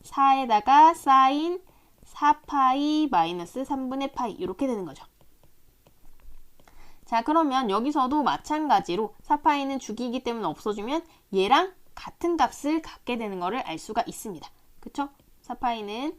4에다가 사인 4파이 마이너스 3분의 파이 이렇게 되는 거죠. 자, 그러면 여기서도 마찬가지로 4파이는 주기이기 때문에 없어지면 얘랑 같은 값을 갖게 되는 거를 알 수가 있습니다. 그쵸? 4파이는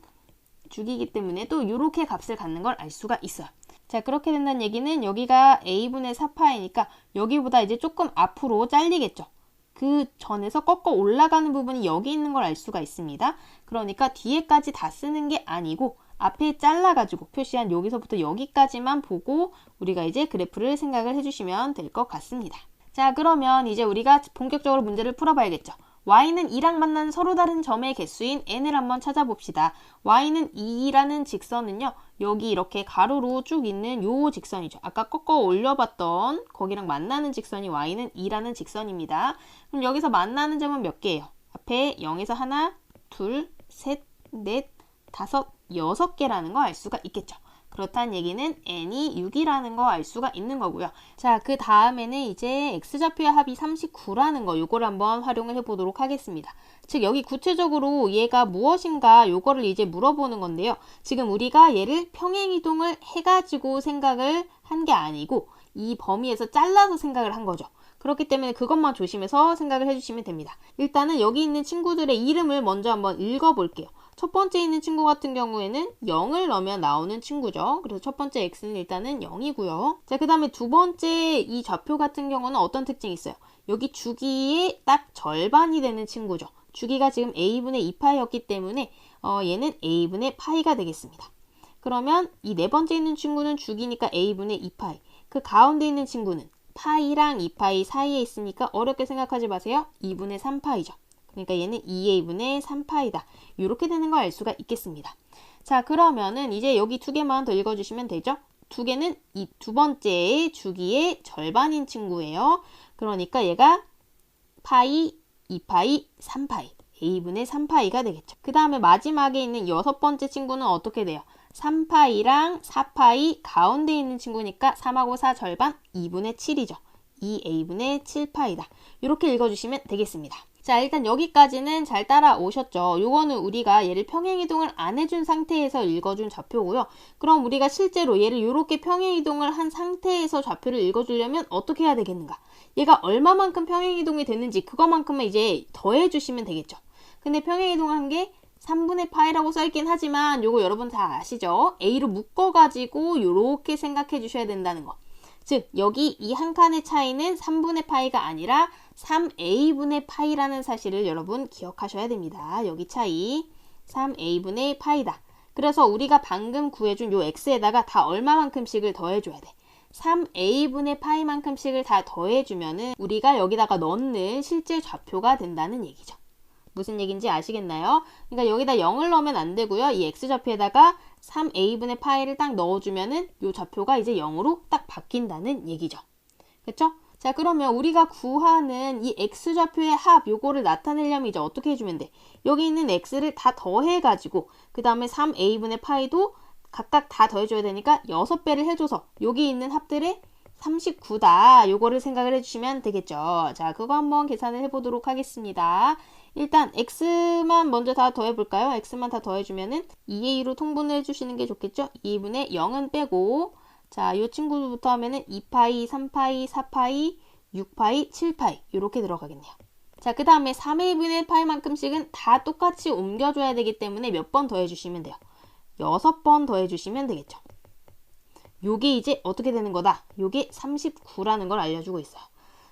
주기이기 때문에 또 이렇게 값을 갖는 걸 알 수가 있어요. 자, 그렇게 된다는 얘기는 여기가 a분의 4파이니까 여기보다 이제 조금 앞으로 잘리겠죠. 그 전에서 꺾어 올라가는 부분이 여기 있는 걸 알 수가 있습니다. 그러니까 뒤에까지 다 쓰는 게 아니고 앞에 잘라가지고 표시한 여기서부터 여기까지만 보고 우리가 이제 그래프를 생각을 해주시면 될 것 같습니다. 자, 그러면 이제 우리가 본격적으로 문제를 풀어봐야겠죠. y는 2랑 만나는 서로 다른 점의 개수인 n을 한번 찾아봅시다. y는 2라는 직선은요. 여기 이렇게 가로로 쭉 있는 요 직선이죠. 아까 꺾어 올려봤던 거기랑 만나는 직선이 y는 2라는 직선입니다. 그럼 여기서 만나는 점은 몇 개예요? 앞에 0에서 하나, 둘, 셋, 넷, 다섯, 6개라는 거 알 수가 있겠죠. 그렇다는 얘기는 n이 6이라는 거 알 수가 있는 거고요. 자, 그 다음에는 이제 x좌표의 합이 39라는 거, 요걸 한번 활용을 해보도록 하겠습니다. 즉, 여기 구체적으로 얘가 무엇인가 요거를 이제 물어보는 건데요. 지금 우리가 얘를 평행이동을 해가지고 생각을 한 게 아니고 이 범위에서 잘라서 생각을 한 거죠. 그렇기 때문에 그것만 조심해서 생각을 해주시면 됩니다. 일단은 여기 있는 친구들의 이름을 먼저 한번 읽어볼게요. 첫 번째 있는 친구 같은 경우에는 0을 넣으면 나오는 친구죠. 그래서 첫 번째 x는 일단은 0이고요. 자, 그 다음에 두 번째 이 좌표 같은 경우는 어떤 특징이 있어요? 여기 주기의 딱 절반이 되는 친구죠. 주기가 지금 a분의 2파이였기 때문에 얘는 a분의 파이가 되겠습니다. 그러면 이 네 번째 있는 친구는 주기니까 a분의 2파이. 그 가운데 있는 친구는 파이랑 2파이 사이에 있으니까 어렵게 생각하지 마세요. 2분의 3파이죠. 그러니까 얘는 2a분의 3파이다. 이렇게 되는 걸 알 수가 있겠습니다. 자, 그러면은 이제 여기 두 개만 더 읽어주시면 되죠. 두 개는 이 두 번째 주기의 절반인 친구예요. 그러니까 얘가 파이, 2파이, 3파이, a분의 3파이가 되겠죠. 그 다음에 마지막에 있는 여섯 번째 친구는 어떻게 돼요? 3파이랑 4파이 가운데 있는 친구니까 3하고 4 절반 2분의 7이죠. 2a분의 7파이다. 이렇게 읽어주시면 되겠습니다. 자, 일단 여기까지는 잘 따라오셨죠. 요거는 우리가 얘를 평행이동을 안 해준 상태에서 읽어준 좌표고요. 그럼 우리가 실제로 얘를 이렇게 평행이동을 한 상태에서 좌표를 읽어주려면 어떻게 해야 되겠는가? 얘가 얼마만큼 평행이동이 됐는지 그것만큼만 이제 더해주시면 되겠죠. 근데 평행이동한 게 3분의 파이라고 써있긴 하지만 요거 여러분 다 아시죠? a로 묶어가지고 요렇게 생각해 주셔야 된다는 거. 즉 여기 이 한 칸의 차이는 3분의 파이가 아니라 3a분의 파이라는 사실을 여러분 기억하셔야 됩니다. 여기 차이 3a분의 파이다. 그래서 우리가 방금 구해준 요 x에다가 다 얼마만큼씩을 더해줘야 돼. 3a분의 파이만큼씩을 다 더해주면은 우리가 여기다가 넣는 실제 좌표가 된다는 얘기죠. 무슨 얘기인지 아시겠나요? 그러니까 여기다 0을 넣으면 안 되고요. 이 x좌표에다가 3a분의 파이를 딱 넣어주면은 이 좌표가 이제 0으로 딱 바뀐다는 얘기죠. 그쵸? 자, 그러면 우리가 구하는 이 x좌표의 합 요거를 나타내려면 이제 어떻게 해주면 돼? 여기 있는 x를 다 더해가지고 그 다음에 3a분의 파이도 각각 다 더해줘야 되니까 6배를 해줘서 여기 있는 합들의 39다. 요거를 생각을 해주시면 되겠죠. 자, 그거 한번 계산을 해보도록 하겠습니다. 일단 x만 먼저 다 더해볼까요? x만 다 더해주면은 2a로 통분을 해주시는 게 좋겠죠? 2분의 0은 빼고 자, 이 친구부터 하면은 2파이, 3파이, 4파이, 6파이, 7파이 이렇게 들어가겠네요. 자, 그 다음에 3a분의 파이만큼씩은 다 똑같이 옮겨줘야 되기 때문에 몇 번 더해주시면 돼요? 6번 더해주시면 되겠죠. 요게 이제 어떻게 되는 거다? 요게 39라는 걸 알려주고 있어요.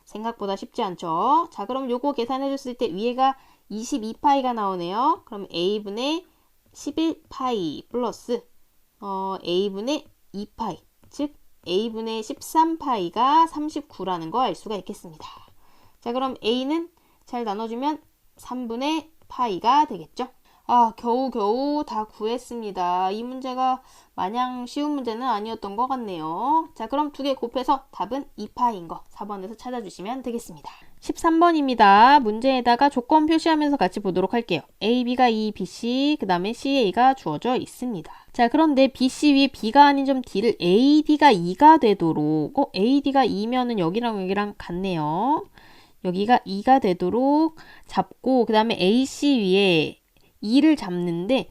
생각보다 쉽지 않죠? 자, 그럼 요거 계산해줬을 때 위에가 22파이가 나오네요. 그럼 a분의 11파이 플러스 a분의 2파이 즉 a분의 13파이가 39라는 거 알 수가 있겠습니다. 자, 그럼 a는 잘 나눠주면 3분의 파이가 되겠죠? 아, 겨우겨우 다 구했습니다. 이 문제가 마냥 쉬운 문제는 아니었던 것 같네요. 자, 그럼 두 개 곱해서 답은 2파이인 거 4번에서 찾아주시면 되겠습니다. 13번입니다. 문제에다가 조건 표시하면서 같이 보도록 할게요. A, B가 2, B, C, 그 다음에 C, A가 주어져 있습니다. 자, 그런데 B, C 위에 B가 아닌 점 D를 A, D가 2가 되도록 A, D가 2면은 여기랑 여기랑 같네요. 여기가 2가 되도록 잡고 그 다음에 A, C 위에 2를 잡는데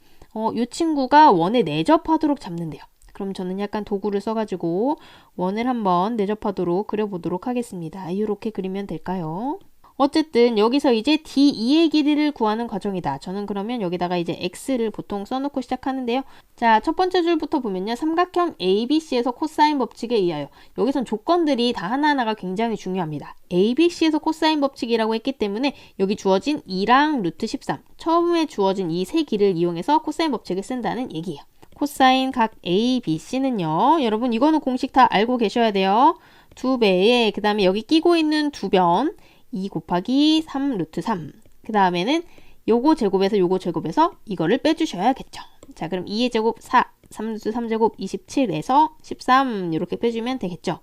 이 친구가 원에 내접하도록 잡는데요. 그럼 저는 약간 도구를 써가지고 원을 한번 내접하도록 그려보도록 하겠습니다. 이렇게 그리면 될까요? 어쨌든 여기서 이제 D2의 길이를 구하는 과정이다. 저는 그러면 여기다가 이제 X를 보통 써놓고 시작하는데요. 자, 첫 번째 줄부터 보면요. 삼각형 ABC에서 코사인 법칙에 의하여 여기선 조건들이 다 하나하나가 굉장히 중요합니다. ABC에서 코사인 법칙이라고 했기 때문에 여기 주어진 2랑 루트 13 처음에 주어진 이 세 길을 이용해서 코사인 법칙을 쓴다는 얘기예요. 코사인 각 A, B, C는요. 여러분 이거는 공식 다 알고 계셔야 돼요. 2배에 그 다음에 여기 끼고 있는 두 변 2 곱하기 3 루트 3 그 다음에는 요거 제곱에서 요거 제곱에서 이거를 빼주셔야겠죠. 자, 그럼 2의 제곱 4 3 루트 3제곱 27에서 13 이렇게 빼주면 되겠죠.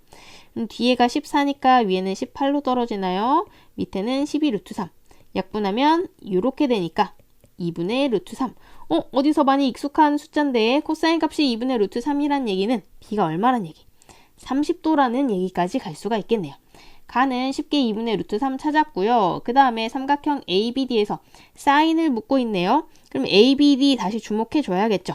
그럼 뒤에가 14니까 위에는 18로 떨어지나요? 밑에는 12 루트 3 약분하면 이렇게 되니까 2분의 루트 3. 어디서 많이 익숙한 숫자인데 코사인 값이 2분의 루트 3이란 얘기는 b가 얼마란 얘기? 30도라는 얘기까지 갈 수가 있겠네요. 가는 쉽게 2분의 루트 3 찾았고요. 그 다음에 삼각형 ABD에서 사인을 묻고 있네요. 그럼 ABD 다시 주목해 줘야겠죠.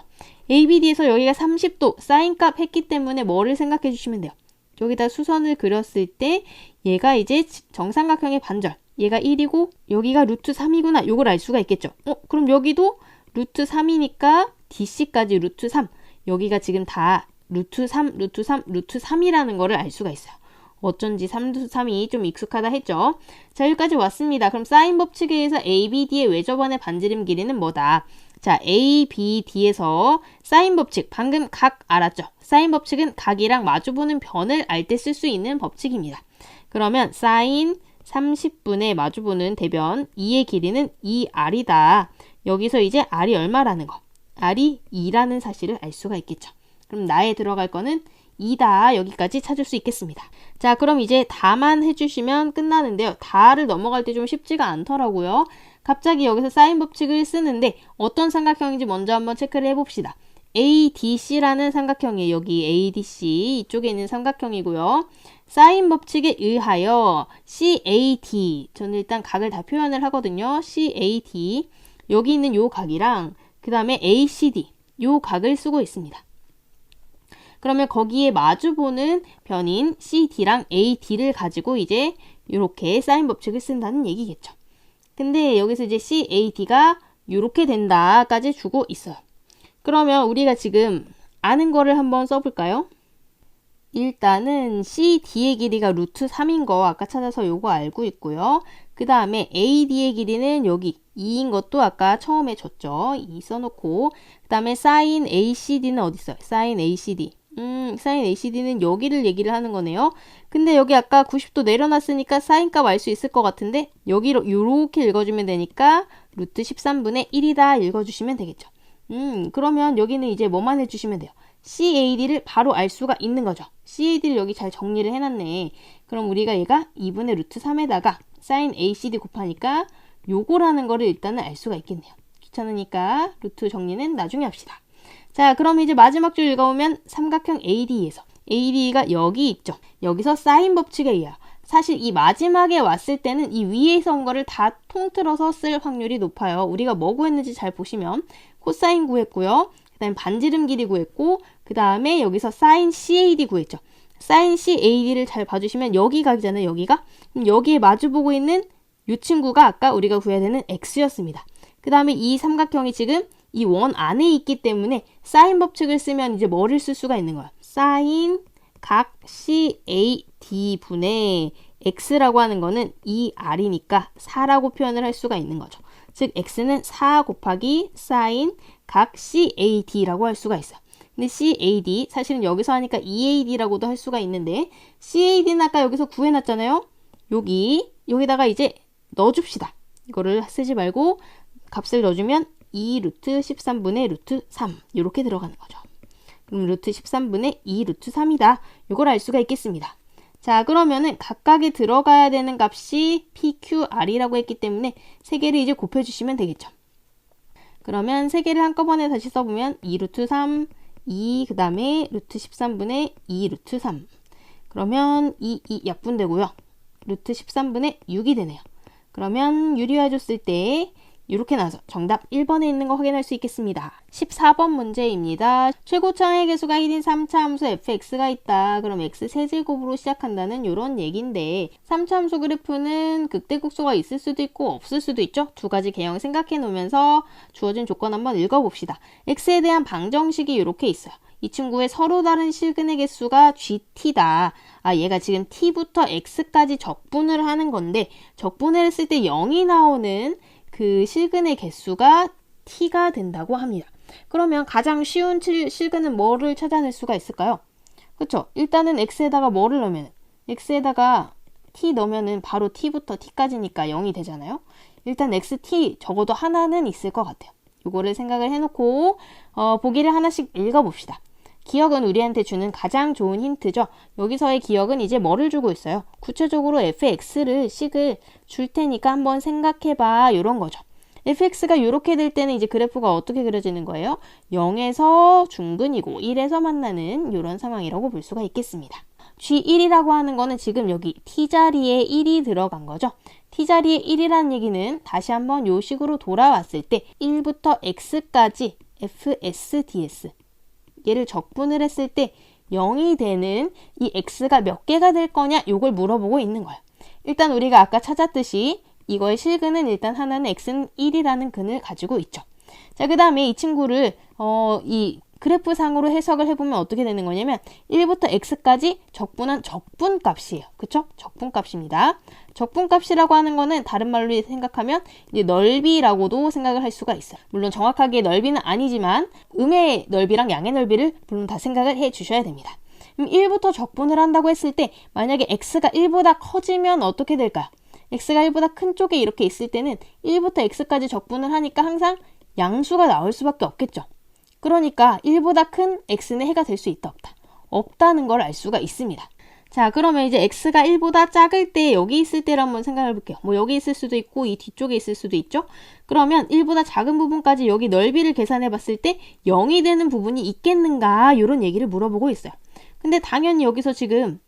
ABD에서 여기가 30도 사인 값 했기 때문에 뭐를 생각해 주시면 돼요. 여기다 수선을 그렸을 때 얘가 이제 정삼각형의 반절. 얘가 1이고 여기가 루트 3이구나. 요걸 알 수가 있겠죠. 그럼 여기도 루트 3이니까 DC까지 루트 3. 여기가 지금 다 루트 3, 루트 3, 루트 3이라는 거를 알 수가 있어요. 어쩐지 3루트 3이 좀 익숙하다 했죠. 자, 여기까지 왔습니다. 그럼 사인 법칙에 의해서 ABD의 외접원의 반지름 길이는 뭐다? 자, ABD에서 사인 법칙, 방금 각 알았죠? 사인 법칙은 각이랑 마주보는 변을 알 때 쓸 수 있는 법칙입니다. 그러면 사인 30분의 마주보는 대변 2의 길이는 2R이다. 여기서 이제 R이 얼마라는 거? R이 2라는 사실을 알 수가 있겠죠. 그럼 나에 들어갈 거는 2다. 여기까지 찾을 수 있겠습니다. 자, 그럼 이제 다만 해주시면 끝나는데요. 다를 넘어갈 때 좀 쉽지가 않더라고요. 갑자기 여기서 사인 법칙을 쓰는데 어떤 삼각형인지 먼저 한번 체크를 해봅시다. ADC라는 삼각형이에요. 여기 ADC 이쪽에 있는 삼각형이고요. 사인 법칙에 의하여 CAD, 저는 일단 각을 다 표현을 하거든요. CAD, 여기 있는 요 각이랑 그 다음에 ACD, 요 각을 쓰고 있습니다. 그러면 거기에 마주보는 변인 CD랑 AD를 가지고 이제 이렇게 사인 법칙을 쓴다는 얘기겠죠. 근데 여기서 이제 CAD가 이렇게 된다까지 주고 있어요. 그러면 우리가 지금 아는 거를 한번 써볼까요? 일단은 CD의 길이가 루트 3인 거 아까 찾아서 요거 알고 있고요. 그 다음에 AD의 길이는 여기 2인 것도 아까 처음에 줬죠. 2 써놓고 그 다음에 사인 ACD는 어디 있어요? 사인 ACD. 사인 ACD는 여기를 얘기를 하는 거네요. 근데 여기 아까 90도 내려놨으니까 사인 값 알 수 있을 것 같은데 여기로 이렇게 읽어주면 되니까 루트 13분의 1이다 읽어주시면 되겠죠. 그러면 여기는 이제 뭐만 해주시면 돼요. CAD를 바로 알 수가 있는 거죠. CAD를 여기 잘 정리를 해놨네. 그럼 우리가 얘가 2분의 루트 3에다가 사인 ACD 곱하니까 요거라는 거를 일단은 알 수가 있겠네요. 귀찮으니까 루트 정리는 나중에 합시다. 자, 그럼 이제 마지막 줄 읽어보면 삼각형 AD에서 AD가 여기 있죠. 여기서 사인 법칙에 의하여 사실 이 마지막에 왔을 때는 이 위에서 온 거를 다 통틀어서 쓸 확률이 높아요. 우리가 뭐 구했는지 잘 보시면 코사인 구했고요. 그 다음에 반지름 길이 구했고 그 다음에 여기서 사인 CAD 구했죠. 사인 CAD를 잘 봐주시면 여기 각이잖아요. 여기가. 그럼 여기에 마주보고 있는 이 친구가 아까 우리가 구해야 되는 X였습니다. 그 다음에 이 삼각형이 지금 이 원 안에 있기 때문에 사인 법칙을 쓰면 이제 뭐를 쓸 수가 있는 거야? 사인 각 CAD분의 X라고 하는 거는 2R이니까 4라고 표현을 할 수가 있는 거죠. 즉 X는 4 곱하기 사인 각 CAD라고 할 수가 있어요. 근데 CAD 사실은 여기서 하니까 EAD라고도 할 수가 있는데 CAD는 아까 여기서 구해놨잖아요. 여기다가 이제 넣어줍시다. 이거를 쓰지 말고 값을 넣어주면 2 루트 13분의 루트 3 이렇게 들어가는 거죠. 그럼 루트 13분의 2 루트 3이다. 이걸 알 수가 있겠습니다. 자, 그러면은 각각에 들어가야 되는 값이 PQR이라고 했기 때문에 세 개를 이제 곱해주시면 되겠죠. 그러면 세 개를 한꺼번에 다시 써보면 2 루트 3, 2, 그 다음에 루트 13분의 2 루트 3. 그러면 2 약분되고요. 루트 13분의 6이 되네요. 그러면 유리화해줬을 때 이렇게 나와서 정답 1번에 있는 거 확인할 수 있겠습니다. 14번 문제입니다. 최고차의 개수가 1인 3차 함수 fx가 있다. 그럼 x 세제곱으로 시작한다는 이런 얘기인데 3차 함수 그래프는 극대극소가 있을 수도 있고 없을 수도 있죠. 두 가지 개형 생각해 놓으면서 주어진 조건 한번 읽어봅시다. x에 대한 방정식이 이렇게 있어요. 이 친구의 서로 다른 실근의 개수가 GT다. 얘가 지금 T부터 X까지 적분을 하는 건데 적분을 했을 때 0이 나오는 그 실근의 개수가 T가 된다고 합니다. 그러면 가장 쉬운 실근은 뭐를 찾아낼 수가 있을까요? 그쵸? 일단은 X에다가 뭐를 넣으면 X에다가 T 넣으면은 바로 T부터 T까지니까 0이 되잖아요. 일단 XT 적어도 하나는 있을 것 같아요. 이거를 생각을 해놓고 보기를 하나씩 읽어봅시다. 기억은 우리한테 주는 가장 좋은 힌트죠. 여기서의 기억은 이제 뭐를 주고 있어요? 구체적으로 fx를 식을 줄 테니까 한번 생각해봐 이런 거죠. fx가 이렇게 될 때는 이제 그래프가 어떻게 그려지는 거예요? 0에서 중근이고 1에서 만나는 이런 상황이라고 볼 수가 있겠습니다. G1이라고 하는 거는 지금 여기 t자리에 1이 들어간 거죠. t자리에 1이라는 얘기는 다시 한번 요 식으로 돌아왔을 때 1부터 x까지 fs ds 얘를 적분을 했을 때 0이 되는 이 x가 몇 개가 될 거냐 요걸 물어보고 있는 거예요. 일단 우리가 아까 찾았듯이 이거의 실근은 일단 하나는 x는 1이라는 근을 가지고 있죠. 자, 그 다음에 이 친구를 이 그래프상으로 해석을 해보면 어떻게 되는 거냐면 1부터 x까지 적분한 적분값이에요. 그쵸? 적분값입니다. 적분값이라고 하는 거는 다른 말로 생각하면 이제 넓이라고도 생각을 할 수가 있어요. 물론 정확하게 넓이는 아니지만 음의 넓이랑 양의 넓이를 물론 다 생각을 해 주셔야 됩니다. 그럼 1부터 적분을 한다고 했을 때 만약에 x가 1보다 커지면 어떻게 될까요? x가 1보다 큰 쪽에 이렇게 있을 때는 1부터 x까지 적분을 하니까 항상 양수가 나올 수밖에 없겠죠. 그러니까 1보다 큰 x는 해가 될 수 있다 없다. 없다는 걸 알 수가 있습니다. 자, 그러면 이제 x가 1보다 작을 때 여기 있을 때를 한번 생각해 볼게요. 뭐 여기 있을 수도 있고 이 뒤쪽에 있을 수도 있죠. 그러면 1보다 작은 부분까지 여기 넓이를 계산해 봤을 때 0이 되는 부분이 있겠는가 이런 얘기를 물어보고 있어요. 근데 당연히 여기서 지금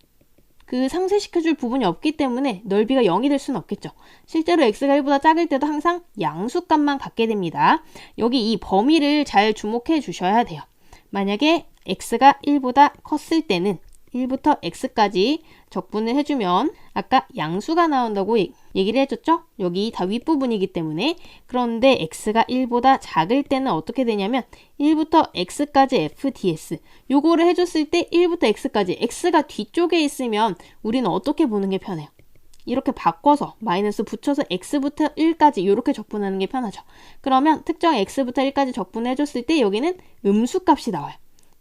그 상쇄시켜줄 부분이 없기 때문에 넓이가 0이 될 수는 없겠죠. 실제로 x가 1보다 작을 때도 항상 양수값만 갖게 됩니다. 여기 이 범위를 잘 주목해 주셔야 돼요. 만약에 x가 1보다 컸을 때는 1부터 x까지 적분을 해주면 아까 양수가 나온다고 얘기를 해줬죠? 여기 다 윗부분이기 때문에. 그런데 x가 1보다 작을 때는 어떻게 되냐면 1부터 x까지 f ds 요거를 해줬을 때 1부터 x까지 x가 뒤쪽에 있으면 우리는 어떻게 보는 게 편해요? 이렇게 바꿔서 마이너스 붙여서 x부터 1까지 이렇게 적분하는 게 편하죠. 그러면 특정 x부터 1까지 적분해줬을 때 여기는 음수값이 나와요.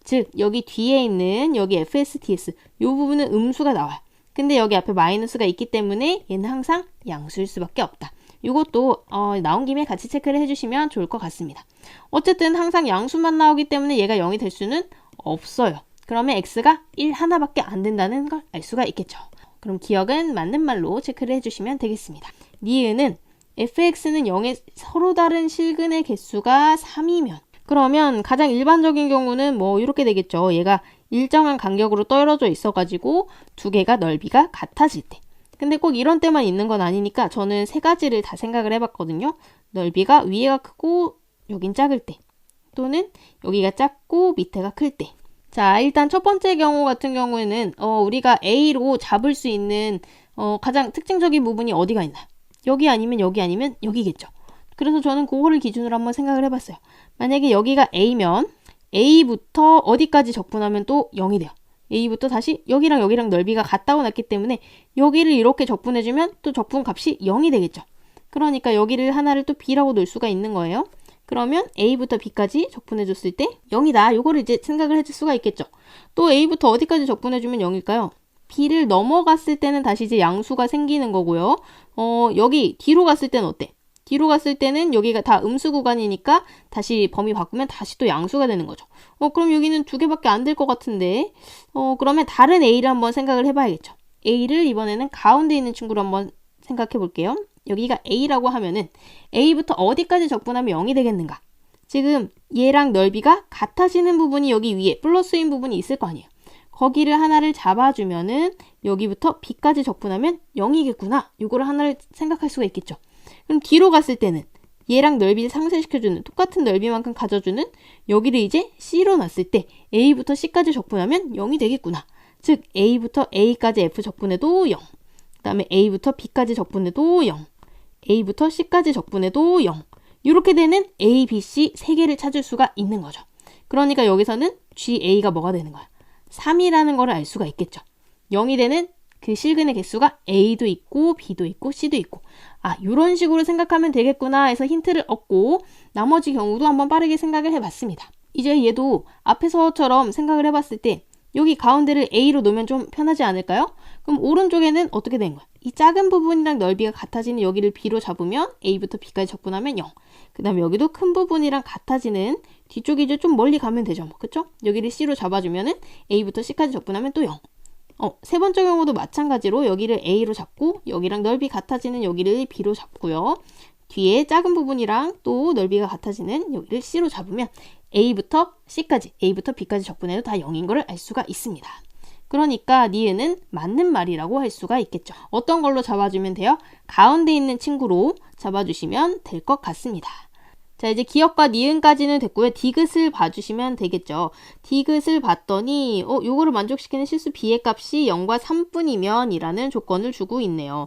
즉 여기 뒤에 있는 여기 fsds 이 부분은 음수가 나와요. 근데 여기 앞에 마이너스가 있기 때문에 얘는 항상 양수일 수밖에 없다. 이것도 나온 김에 같이 체크를 해주시면 좋을 것 같습니다. 어쨌든 항상 양수만 나오기 때문에 얘가 0이 될 수는 없어요. 그러면 x가 1 하나밖에 안 된다는 걸 알 수가 있겠죠. 그럼 기억은 맞는 말로 체크를 해주시면 되겠습니다. 니은은 fx는 0의 서로 다른 실근의 개수가 3이면 그러면 가장 일반적인 경우는 뭐 이렇게 되겠죠. 얘가 일정한 간격으로 떨어져 있어가지고 두 개가 넓이가 같아질 때. 근데 꼭 이런 때만 있는 건 아니니까 저는 세 가지를 다 생각을 해봤거든요. 넓이가 위에가 크고 여긴 작을 때. 또는 여기가 작고 밑에가 클 때. 자, 일단 첫 번째 경우 같은 경우에는 우리가 A로 잡을 수 있는 가장 특징적인 부분이 어디가 있나요? 여기 아니면 여기 아니면 여기겠죠. 그래서 저는 그거를 기준으로 한번 생각을 해봤어요. 만약에 여기가 A면 A부터 어디까지 적분하면 또 0이 돼요. A부터 다시 여기랑 여기랑 넓이가 같다고 났기 때문에 여기를 이렇게 적분해주면 또 적분값이 0이 되겠죠. 그러니까 여기를 하나를 또 B라고 놓을 수가 있는 거예요. 그러면 A부터 B까지 적분해줬을 때 0이다. 요거를 이제 생각을 해줄 수가 있겠죠. 또 A부터 어디까지 적분해주면 0일까요? B를 넘어갔을 때는 다시 이제 양수가 생기는 거고요. 여기 뒤로 갔을 때는 어때? 뒤로 갔을 때는 여기가 다 음수 구간이니까 다시 범위 바꾸면 다시 또 양수가 되는 거죠. 그럼 여기는 두 개밖에 안 될 것 같은데 그러면 다른 A를 한번 생각을 해봐야겠죠. A를 이번에는 가운데 있는 친구로 한번 생각해 볼게요. 여기가 A라고 하면은 A부터 어디까지 적분하면 0이 되겠는가? 지금 얘랑 넓이가 같아지는 부분이 여기 위에 플러스인 부분이 있을 거 아니에요. 거기를 하나를 잡아주면은 여기부터 B까지 적분하면 0이겠구나. 이거를 하나를 생각할 수가 있겠죠. 그럼 뒤로 갔을 때는 얘랑 넓이를 상쇄시켜주는 똑같은 넓이만큼 가져주는 여기를 이제 C로 놨을 때 A부터 C까지 적분하면 0이 되겠구나. 즉 A부터 A까지 F 적분해도 0. 그 다음에 A부터 B까지 적분해도 0. A부터 C까지 적분해도 0. 이렇게 되는 A, B, C 세 개를 찾을 수가 있는 거죠. 그러니까 여기서는 GA가 뭐가 되는 거야? 3이라는 걸 알 수가 있겠죠. 0이 되는 그 실근의 개수가 A도 있고 B도 있고 C도 있고 이런 식으로 생각하면 되겠구나 해서 힌트를 얻고 나머지 경우도 한번 빠르게 생각을 해봤습니다. 이제 얘도 앞에서처럼 생각을 해봤을 때 여기 가운데를 A로 놓으면 좀 편하지 않을까요? 그럼 오른쪽에는 어떻게 된 거야? 이 작은 부분이랑 넓이가 같아지는 여기를 B로 잡으면 A부터 B까지 적분하면 0. 그 다음에 여기도 큰 부분이랑 같아지는 뒤쪽이 이제 좀 멀리 가면 되죠. 뭐, 그쵸? 여기를 C로 잡아주면은 A부터 C까지 적분하면 또 0. 세 번째 경우도 마찬가지로 여기를 A로 잡고 여기랑 넓이 같아지는 여기를 B로 잡고요. 뒤에 작은 부분이랑 또 넓이가 같아지는 여기를 C로 잡으면 A부터 C까지, A부터 B까지 적분해도 다 0인 거를 알 수가 있습니다. 그러니까 니은은 맞는 말이라고 할 수가 있겠죠. 어떤 걸로 잡아주면 돼요? 가운데 있는 친구로 잡아주시면 될 것 같습니다. 자, 이제 기역과 니은까지는 됐고요. 디귿을 봐주시면 되겠죠. 디귿을 봤더니 요거를 만족시키는 실수 B의 값이 0과 3뿐이면 이라는 조건을 주고 있네요.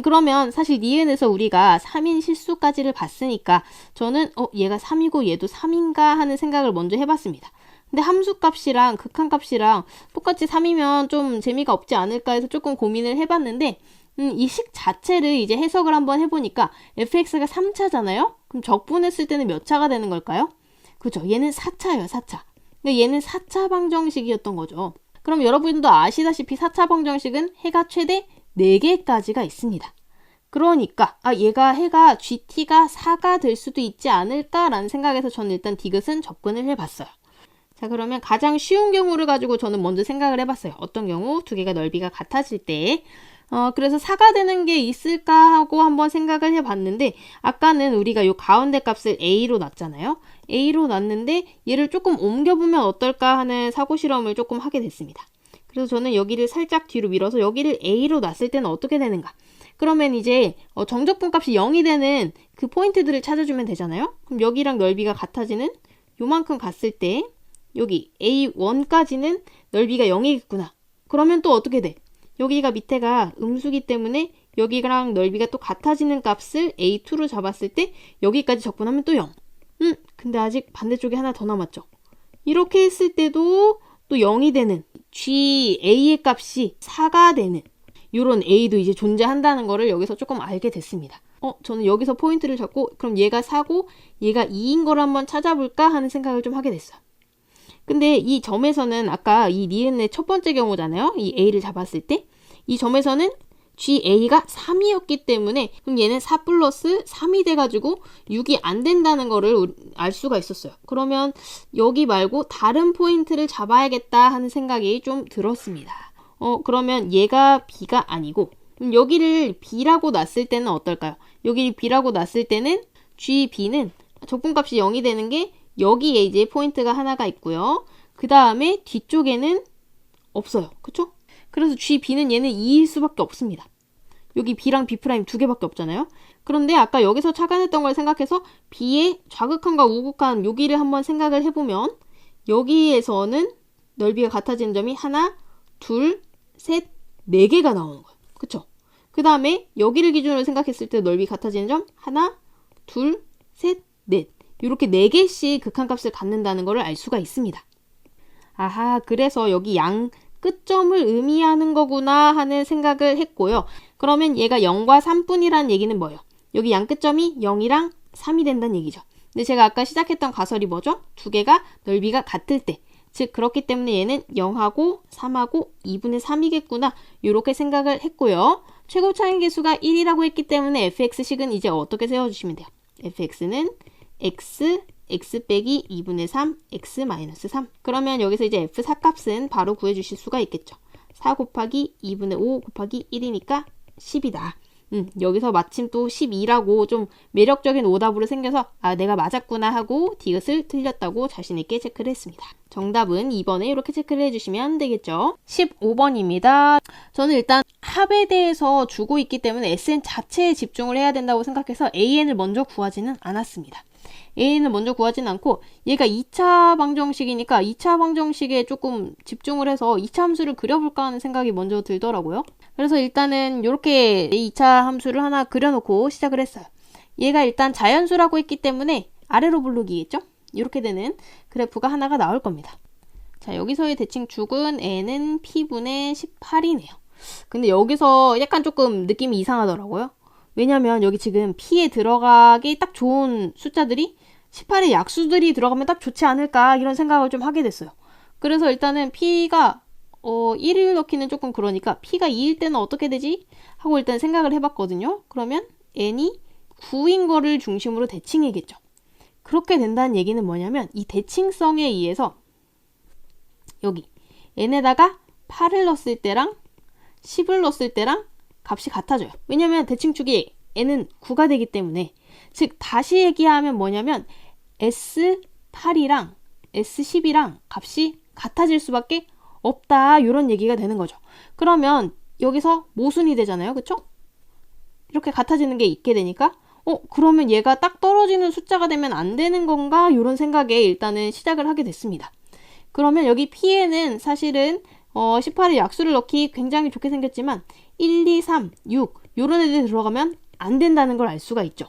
그러면 사실 니은에서 우리가 3인 실수까지를 봤으니까 저는 얘가 3이고 얘도 3인가 하는 생각을 먼저 해봤습니다. 근데 함수값이랑 극한값이랑 똑같이 3이면 좀 재미가 없지 않을까 해서 조금 고민을 해봤는데 이 식 자체를 이제 해석을 한번 해보니까 fx가 3차잖아요? 그럼 적분했을 때는 몇 차가 되는 걸까요? 그렇죠. 얘는 4차예요, 4차. 그러니까 얘는 4차 방정식이었던 거죠. 그럼 여러분도 아시다시피 4차 방정식은 해가 최대 4개까지가 있습니다. 그러니까 얘가 해가 GT가 4가 될 수도 있지 않을까라는 생각에서 저는 일단 디귿은 접근을 해봤어요. 자, 그러면 가장 쉬운 경우를 가지고 저는 먼저 생각을 해봤어요. 어떤 경우? 두 개가 넓이가 같아질 때 그래서 4가 되는 게 있을까 하고 한번 생각을 해봤는데 아까는 우리가 요 가운데 값을 A로 놨잖아요. A로 놨는데 얘를 조금 옮겨보면 어떨까 하는 사고 실험을 조금 하게 됐습니다. 그래서 저는 여기를 살짝 뒤로 밀어서 여기를 A로 놨을 때는 어떻게 되는가? 그러면 이제 정적분 값이 0이 되는 그 포인트들을 찾아주면 되잖아요. 그럼 여기랑 넓이가 같아지는 요만큼 갔을 때 여기 A1까지는 넓이가 0이겠구나. 그러면 또 어떻게 돼? 여기가 밑에가 음수기 때문에 여기랑 넓이가 또 같아지는 값을 A2로 잡았을 때 여기까지 적분하면 또 0. 근데 아직 반대쪽에 하나 더 남았죠. 이렇게 했을 때도 또 0이 되는 GA의 값이 4가 되는 이런 A도 이제 존재한다는 거를 여기서 조금 알게 됐습니다. 저는 여기서 포인트를 잡고 그럼 얘가 4고 얘가 2인 걸 한번 찾아볼까 하는 생각을 좀 하게 됐어요. 근데 이 점에서는 아까 이 니은의 첫 번째 경우잖아요. 이 A를 잡았을 때 이 점에서는 GA가 3이었기 때문에 그럼 얘는 4 플러스 3이 돼가지고 6이 안 된다는 거를 알 수가 있었어요. 그러면 여기 말고 다른 포인트를 잡아야겠다 하는 생각이 좀 들었습니다. 그러면 얘가 B가 아니고 그럼 여기를 B라고 놨을 때는 어떨까요? 여기를 B라고 놨을 때는 GB는 적분값이 0이 되는 게 여기에 이제 포인트가 하나가 있고요. 그 다음에 뒤쪽에는 없어요. 그쵸? 그래서 GB는 얘는 2일 수밖에 없습니다. 여기 B랑 B' 두 개밖에 없잖아요. 그런데 아까 여기서 착안했던 걸 생각해서 B의 좌극한과 우극한 여기를 한번 생각을 해보면 여기에서는 넓이가 같아지는 점이 하나, 둘, 셋, 4개가 나오는 거예요. 그쵸? 그 다음에 여기를 기준으로 생각했을 때 넓이 같아지는 점 하나, 둘, 셋, 넷. 이렇게 4개씩 극한값을 갖는다는 것을 알 수가 있습니다. 아하, 그래서 여기 양 끝점을 의미하는 거구나 하는 생각을 했고요. 그러면 얘가 0과 3뿐이라는 얘기는 뭐예요? 여기 양 끝점이 0이랑 3이 된다는 얘기죠. 근데 제가 아까 시작했던 가설이 뭐죠? 두 개가 넓이가 같을 때. 즉 그렇기 때문에 얘는 0하고 3하고 2분의 3이겠구나. 이렇게 생각을 했고요. 최고 차이 계수가 1이라고 했기 때문에 fx식은 이제 어떻게 세워주시면 돼요? fx는 x 빼기 2분의 3, x 마이너스 3. 그러면 여기서 이제 f4 값은 바로 구해주실 수가 있겠죠. 4 곱하기 2분의 5 곱하기 1이니까 10이다. 여기서 마침 또 12라고 좀 매력적인 오답으로 생겨서 내가 맞았구나 하고 디귿을 틀렸다고 자신있게 체크를 했습니다. 정답은 2번에 이렇게 체크를 해주시면 되겠죠. 15번입니다. 저는 일단 합에 대해서 주고 있기 때문에 SN 자체에 집중을 해야 된다고 생각해서 AN을 먼저 구하지는 않았습니다. AN을 먼저 구하진 않고 얘가 2차 방정식이니까 2차 방정식에 조금 집중을 해서 2차 함수를 그려볼까 하는 생각이 먼저 들더라고요. 그래서 일단은 이렇게 2차 함수를 하나 그려놓고 시작을 했어요. 얘가 일단 자연수라고 했기 때문에 아래로 블록이겠죠? 이렇게 되는 그래프가 하나가 나올 겁니다. 자, 여기서의 대칭축은 n은 p분의 18이네요. 근데 여기서 약간 조금 느낌이 이상하더라고요. 왜냐면 여기 지금 p에 들어가기 딱 좋은 숫자들이 18의 약수들이 들어가면 딱 좋지 않을까 이런 생각을 좀 하게 됐어요. 그래서 일단은 p가 1을 넣기는 조금 그러니까 p가 2일 때는 어떻게 되지? 하고 일단 생각을 해봤거든요. 그러면 n이 9인 거를 중심으로 대칭이겠죠. 그렇게 된다는 얘기는 뭐냐면 이 대칭성에 의해서 여기 n에다가 8을 넣었을 때랑 10을 넣었을 때랑 값이 같아져요. 왜냐면 대칭축이 n은 9가 되기 때문에, 즉 다시 얘기하면 뭐냐면 S8이랑 S10이랑 값이 같아질 수밖에 없다, 이런 얘기가 되는 거죠. 그러면 여기서 모순이 되잖아요, 그쵸? 이렇게 같아지는 게 있게 되니까 그러면 얘가 딱 떨어지는 숫자가 되면 안 되는 건가? 이런 생각에 일단은 시작을 하게 됐습니다. 그러면 여기 P에는 사실은 18의 약수를 넣기 굉장히 좋게 생겼지만 1, 2, 3, 6 이런 애들이 들어가면 안 된다는 걸 알 수가 있죠.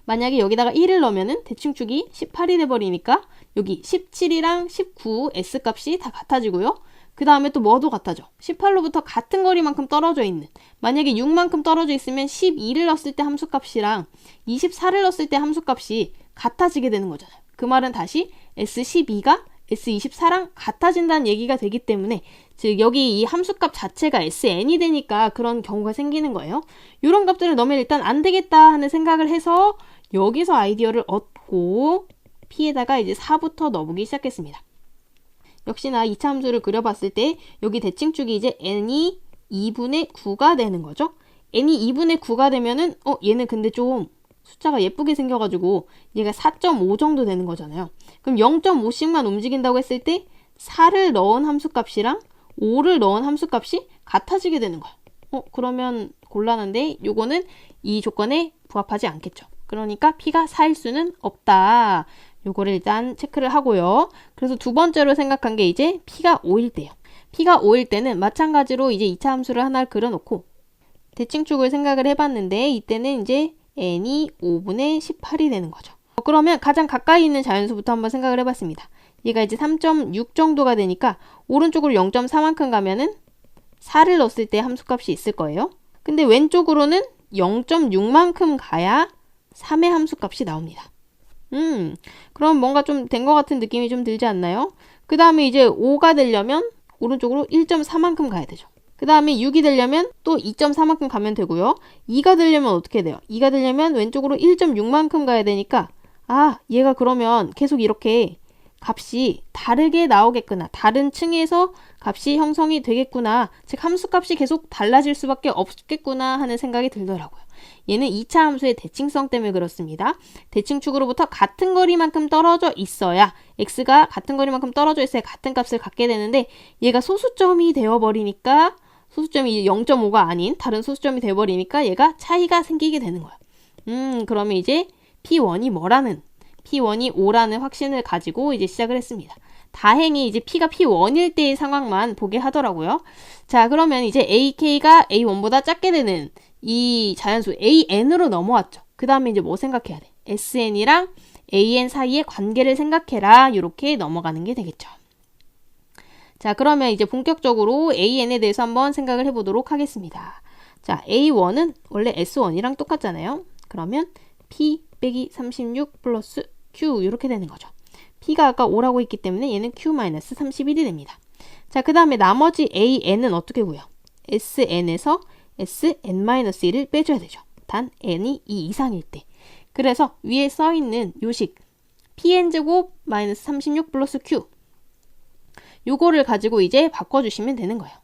만약에 여기다가 1을 넣으면은 대칭축이 18이 돼버리니까 여기 17이랑 19 S값이 다 같아지고요. 그 다음에 또 뭐도 같아져. 18로부터 같은 거리만큼 떨어져 있는, 만약에 6만큼 떨어져 있으면 12를 넣었을 때 함수값이랑 24를 넣었을 때 함수값이 같아지게 되는 거잖아요. 그 말은 다시 S12가 S24랑 같아진다는 얘기가 되기 때문에, 즉 여기 이 함수값 자체가 SN이 되니까 그런 경우가 생기는 거예요. 이런 값들을 넣으면 일단 안 되겠다 하는 생각을 해서 여기서 아이디어를 얻고 P에다가 이제 4부터 넣어보기 시작했습니다. 역시나 2차 함수를 그려봤을 때 여기 대칭축이 이제 n이 2분의 9가 되는 거죠. n이 2분의 9가 되면은 얘는 근데 좀 숫자가 예쁘게 생겨가지고 얘가 4.5 정도 되는 거잖아요. 그럼 0.5씩만 움직인다고 했을 때 4를 넣은 함수값이랑 5를 넣은 함수값이 같아지게 되는 거야. 그러면 곤란한데 요거는 이 조건에 부합하지 않겠죠. 그러니까 P가 4일 수는 없다. 요거를 일단 체크를 하고요. 그래서 두 번째로 생각한 게 이제 P가 5일 때요. P가 5일 때는 마찬가지로 이제 2차 함수를 하나를 그려놓고 대칭축을 생각을 해봤는데 이때는 이제 n이 5분의 18이 되는 거죠. 그러면 가장 가까이 있는 자연수부터 한번 생각을 해봤습니다. 얘가 이제 3.6 정도가 되니까 오른쪽으로 0.4만큼 가면은 4를 넣었을 때 함수값이 있을 거예요. 근데 왼쪽으로는 0.6만큼 가야 3의 함수값이 나옵니다. 그럼 뭔가 좀 된 것 같은 느낌이 좀 들지 않나요? 그 다음에 이제 5가 되려면 오른쪽으로 1.4만큼 가야 되죠. 그 다음에 6이 되려면 또 2.4만큼 가면 되고요. 2가 되려면 어떻게 돼요? 2가 되려면 왼쪽으로 1.6만큼 가야 되니까 얘가 그러면 계속 이렇게 값이 다르게 나오겠구나. 다른 층에서 값이 형성이 되겠구나. 즉 함수값이 계속 달라질 수밖에 없겠구나 하는 생각이 들더라고요. 얘는 2차 함수의 대칭성 때문에 그렇습니다. 대칭축으로부터 같은 거리만큼 떨어져 있어야, x가 같은 거리만큼 떨어져 있어야 같은 값을 갖게 되는데 얘가 소수점이 되어버리니까, 소수점이 0.5가 아닌 다른 소수점이 되어버리니까 얘가 차이가 생기게 되는 거야. 그러면 이제 P1이 뭐라는, P1이 5라는 확신을 가지고 이제 시작을 했습니다. 다행히 이제 P가 P1일 때의 상황만 보게 하더라고요. 자, 그러면 이제 AK가 A1보다 작게 되는 이 자연수 AN으로 넘어왔죠. 그 다음에 이제 뭐 생각해야 돼? SN이랑 AN 사이의 관계를 생각해라. 이렇게 넘어가는 게 되겠죠. 자, 그러면 이제 본격적으로 AN에 대해서 한번 생각을 해보도록 하겠습니다. 자, A1은 원래 S1이랑 똑같잖아요. 그러면 P 빼기 36 플러스 Q 이렇게 되는 거죠. P가 아까 5라고 했기 때문에 얘는 Q-31이 됩니다. 자, 그 다음에 나머지 AN은 어떻게 구해요? SN에서 SN-1을 빼줘야 되죠. 단 n이 2 이상일 때. 그래서 위에 써있는 요식 Pn제곱 마이너스 36 플러스 Q, 요거를 가지고 이제 바꿔주시면 되는 거예요.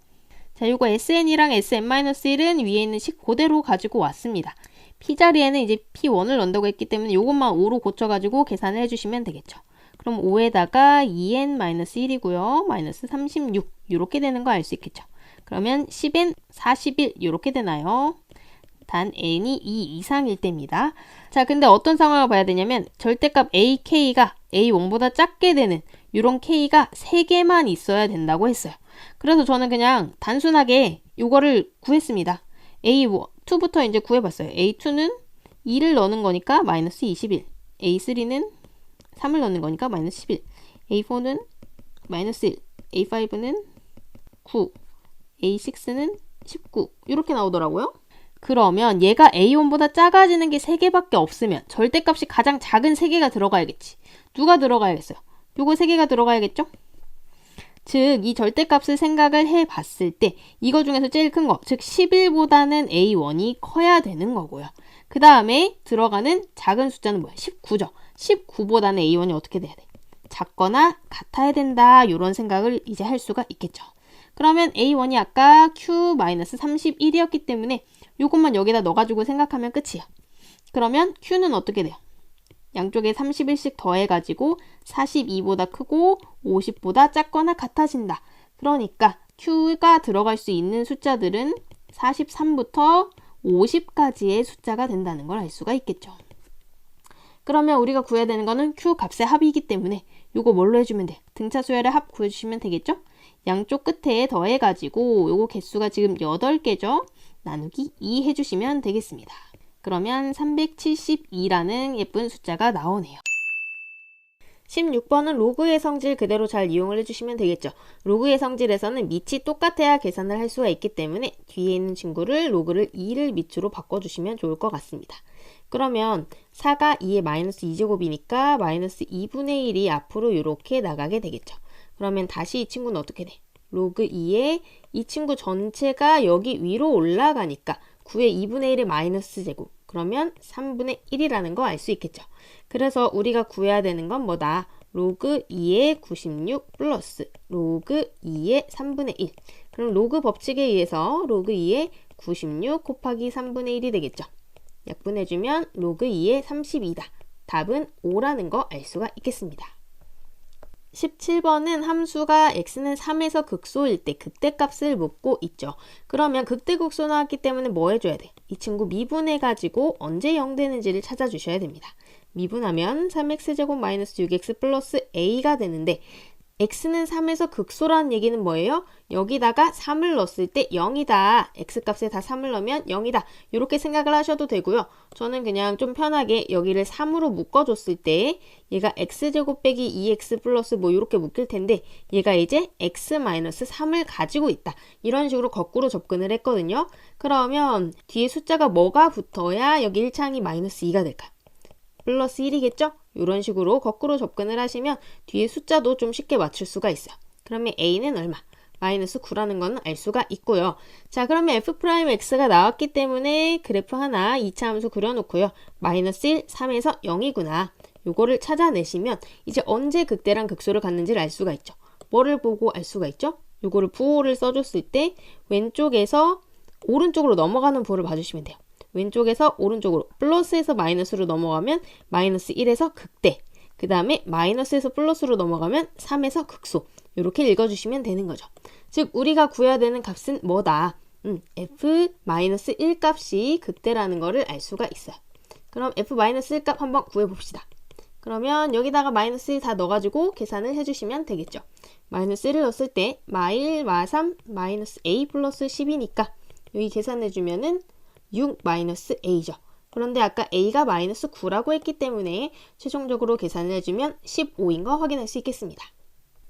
자, 요거 SN이랑 SN-1은 위에 있는 식 그대로 가지고 왔습니다. P 자리에는 이제 P1을 넣는다고 했기 때문에 요것만 5로 고쳐가지고 계산을 해주시면 되겠죠. 그럼 5에다가 2n-1이고요. 마이너스 36 이렇게 되는 거 알 수 있겠죠. 그러면 10n 41 이렇게 되나요? 단 n이 2 이상일 때입니다. 자, 근데 어떤 상황을 봐야 되냐면 절대값 AK가 A1보다 작게 되는 이런 K가 3개만 있어야 된다고 했어요. 그래서 저는 그냥 단순하게 이거를 구했습니다. A2부터 이제 구해봤어요. A2는 2를 넣는 거니까 마이너스 21, A3는 3을 넣는 거니까 마이너스 11, A4는 마이너스 1, A5는 9, A6는 19 이렇게 나오더라고요. 그러면 얘가 A1보다 작아지는 게 3개밖에 없으면 절대값이 가장 작은 3개가 들어가야겠지. 누가 들어가야겠어요? 요거 3개가 들어가야겠죠? 즉 이 절대값을 생각을 해봤을 때 이거 중에서 제일 큰 거, 즉 11보다는 A1이 커야 되는 거고요. 그 다음에 들어가는 작은 숫자는 뭐야? 19죠. 19보다는 A1이 어떻게 돼야 돼? 작거나 같아야 된다. 이런 생각을 이제 할 수가 있겠죠. 그러면 A1이 아까 Q-31이었기 때문에 요것만 여기다 넣어가지고 생각하면 끝이야. 그러면 Q는 어떻게 돼요? 양쪽에 31씩 더해가지고 42보다 크고 50보다 작거나 같아진다. 그러니까 Q가 들어갈 수 있는 숫자들은 43부터 50까지의 숫자가 된다는 걸 알 수가 있겠죠. 그러면 우리가 구해야 되는 거는 Q 값의 합이기 때문에 요거 뭘로 해주면 돼? 등차 수열의 합 구해주시면 되겠죠? 양쪽 끝에 더해가지고 요거 개수가 지금 8개죠? 나누기 2 해주시면 되겠습니다. 그러면 372라는 예쁜 숫자가 나오네요. 16번은 로그의 성질 그대로 잘 이용을 해주시면 되겠죠. 로그의 성질에서는 밑이 똑같아야 계산을 할 수가 있기 때문에 뒤에 있는 친구를 로그를 2를 밑으로 바꿔주시면 좋을 것 같습니다. 그러면 4가 2의 마이너스 2제곱이니까 마이너스 2분의 1이 앞으로 이렇게 나가게 되겠죠. 그러면 다시 이 친구는 어떻게 돼? 로그 2에 이 친구 전체가 여기 위로 올라가니까 9의 2분의 1의 마이너스 제곱. 그러면 3분의 1이라는 거 알 수 있겠죠. 그래서 우리가 구해야 되는 건 뭐다? 로그 2의 96 플러스 로그 2의 3분의 1. 그럼 로그 법칙에 의해서 로그 2의 96 곱하기 3분의 1이 되겠죠. 약분해주면 로그 2의 32다. 답은 5라는 거 알 수가 있겠습니다. 17번은 함수가 x는 3에서 극소일 때 극대값을 묻고 있죠. 그러면 극대극소 나왔기 때문에 뭐 해줘야 돼? 이 친구 미분해가지고 언제 0 되는지를 찾아주셔야 됩니다. 미분하면 3x제곱 마이너스 6x 플러스 a가 되는데 x는 3에서 극소라는 얘기는 뭐예요? 여기다가 3을 넣었을 때 0이다. x값에 다 3을 넣으면 0이다. 이렇게 생각을 하셔도 되고요. 저는 그냥 좀 편하게 여기를 3으로 묶어줬을 때 얘가 x제곱 빼기 2x 플러스 뭐 이렇게 묶일 텐데 얘가 이제 x-3을 가지고 있다. 이런 식으로 거꾸로 접근을 했거든요. 그러면 뒤에 숫자가 뭐가 붙어야 여기 1창이 마이너스 2가 될까? 플러스 1이겠죠? 이런 식으로 거꾸로 접근을 하시면 뒤에 숫자도 좀 쉽게 맞출 수가 있어요. 그러면 a는 얼마? 마이너스 9라는 거는 알 수가 있고요. 자, 그러면 f'x가 나왔기 때문에 그래프 하나 2차 함수 그려놓고요. 마이너스 1, 3에서 0이구나. 요거를 찾아내시면 이제 언제 극대랑 극소를 갖는지를 알 수가 있죠. 뭐를 보고 알 수가 있죠? 요거를 부호를 써줬을 때 왼쪽에서 오른쪽으로 넘어가는 부호를 봐주시면 돼요. 왼쪽에서 오른쪽으로 플러스에서 마이너스로 넘어가면 마이너스 1에서 극대, 그 다음에 마이너스에서 플러스로 넘어가면 3에서 극소. 이렇게 읽어주시면 되는 거죠. 즉 우리가 구해야 되는 값은 뭐다? f-1 값이 극대라는 거를 알 수가 있어요. 그럼 f-1 값 한번 구해봅시다. 그러면 여기다가 마이너스 1 다 넣어가지고 계산을 해주시면 되겠죠. 마이너스 1을 넣었을 때 마1, 마3, 마이너스 a 플러스 10이니까 여기 계산해주면은 6 마이너스 a죠. 그런데 아까 a가 마이너스 9라고 했기 때문에 최종적으로 계산을 해주면 15인 거 확인할 수 있겠습니다.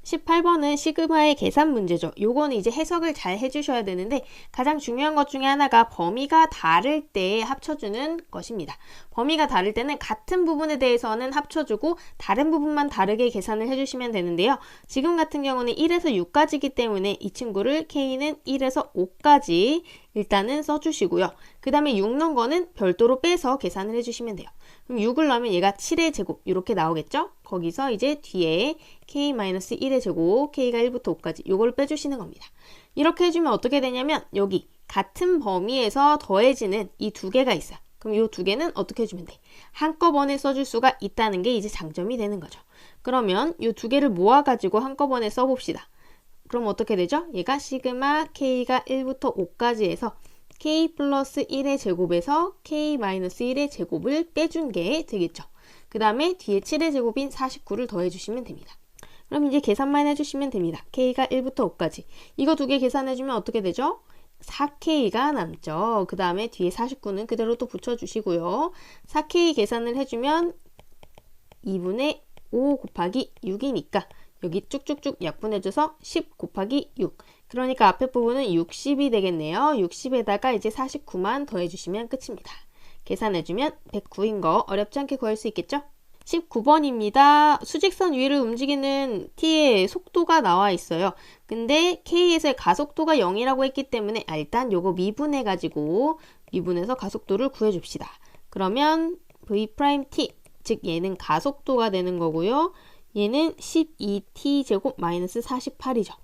18번은 시그마의 계산 문제죠. 요거는 이제 해석을 잘 해주셔야 되는데 가장 중요한 것 중에 하나가 범위가 다를 때 합쳐주는 것입니다. 범위가 다를 때는 같은 부분에 대해서는 합쳐주고 다른 부분만 다르게 계산을 해주시면 되는데요. 지금 같은 경우는 1에서 6까지이기 때문에 이 친구를 K는 1에서 5까지 일단은 써주시고요. 그 다음에 6 넣은 거는 별도로 빼서 계산을 해주시면 돼요. 그럼 6을 넣으면 얘가 7의 제곱 이렇게 나오겠죠? 거기서 이제 뒤에 K-1의 제곱, K가 1부터 5까지 요걸 빼주시는 겁니다. 이렇게 해주면 어떻게 되냐면 여기 같은 범위에서 더해지는 이 두 개가 있어요. 그럼 이 두 개는 어떻게 해주면 돼? 한꺼번에 써줄 수가 있다는 게 이제 장점이 되는 거죠. 그러면 이 두 개를 모아가지고 한꺼번에 써봅시다. 그럼 어떻게 되죠? 얘가 시그마 K가 1부터 5까지 해서 K 플러스 1의 제곱에서 K-1의 제곱을 빼준 게 되겠죠. 그 다음에 뒤에 7의 제곱인 49를 더해주시면 됩니다. 그럼 이제 계산만 해주시면 됩니다. K가 1부터 5까지. 이거 두 개 계산해주면 어떻게 되죠? 4K가 남죠. 그 다음에 뒤에 49는 그대로 또 붙여주시고요. 4K 계산을 해주면 2분의 5 곱하기 6이니까 여기 쭉쭉쭉 약분해줘서 10 곱하기 6. 그러니까 앞에 부분은 60이 되겠네요. 60에다가 이제 49만 더해주시면 끝입니다. 계산해주면 109인 거 어렵지 않게 구할 수 있겠죠? 19번입니다. 수직선 위를 움직이는 t의 속도가 나와 있어요. 근데 k에서의 가속도가 0이라고 했기 때문에 일단 요거 미분해가지고 미분해서 가속도를 구해줍시다. 그러면 v't, 즉 얘는 가속도가 되는 거고요. 얘는 12t 제곱 마이너스 48이죠.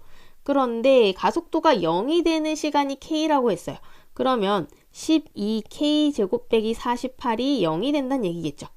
그런데 가속도가 0이 되는 시간이 K라고 했어요. 그러면 12K제곱 빼기 48이 0이 된다는 얘기겠죠.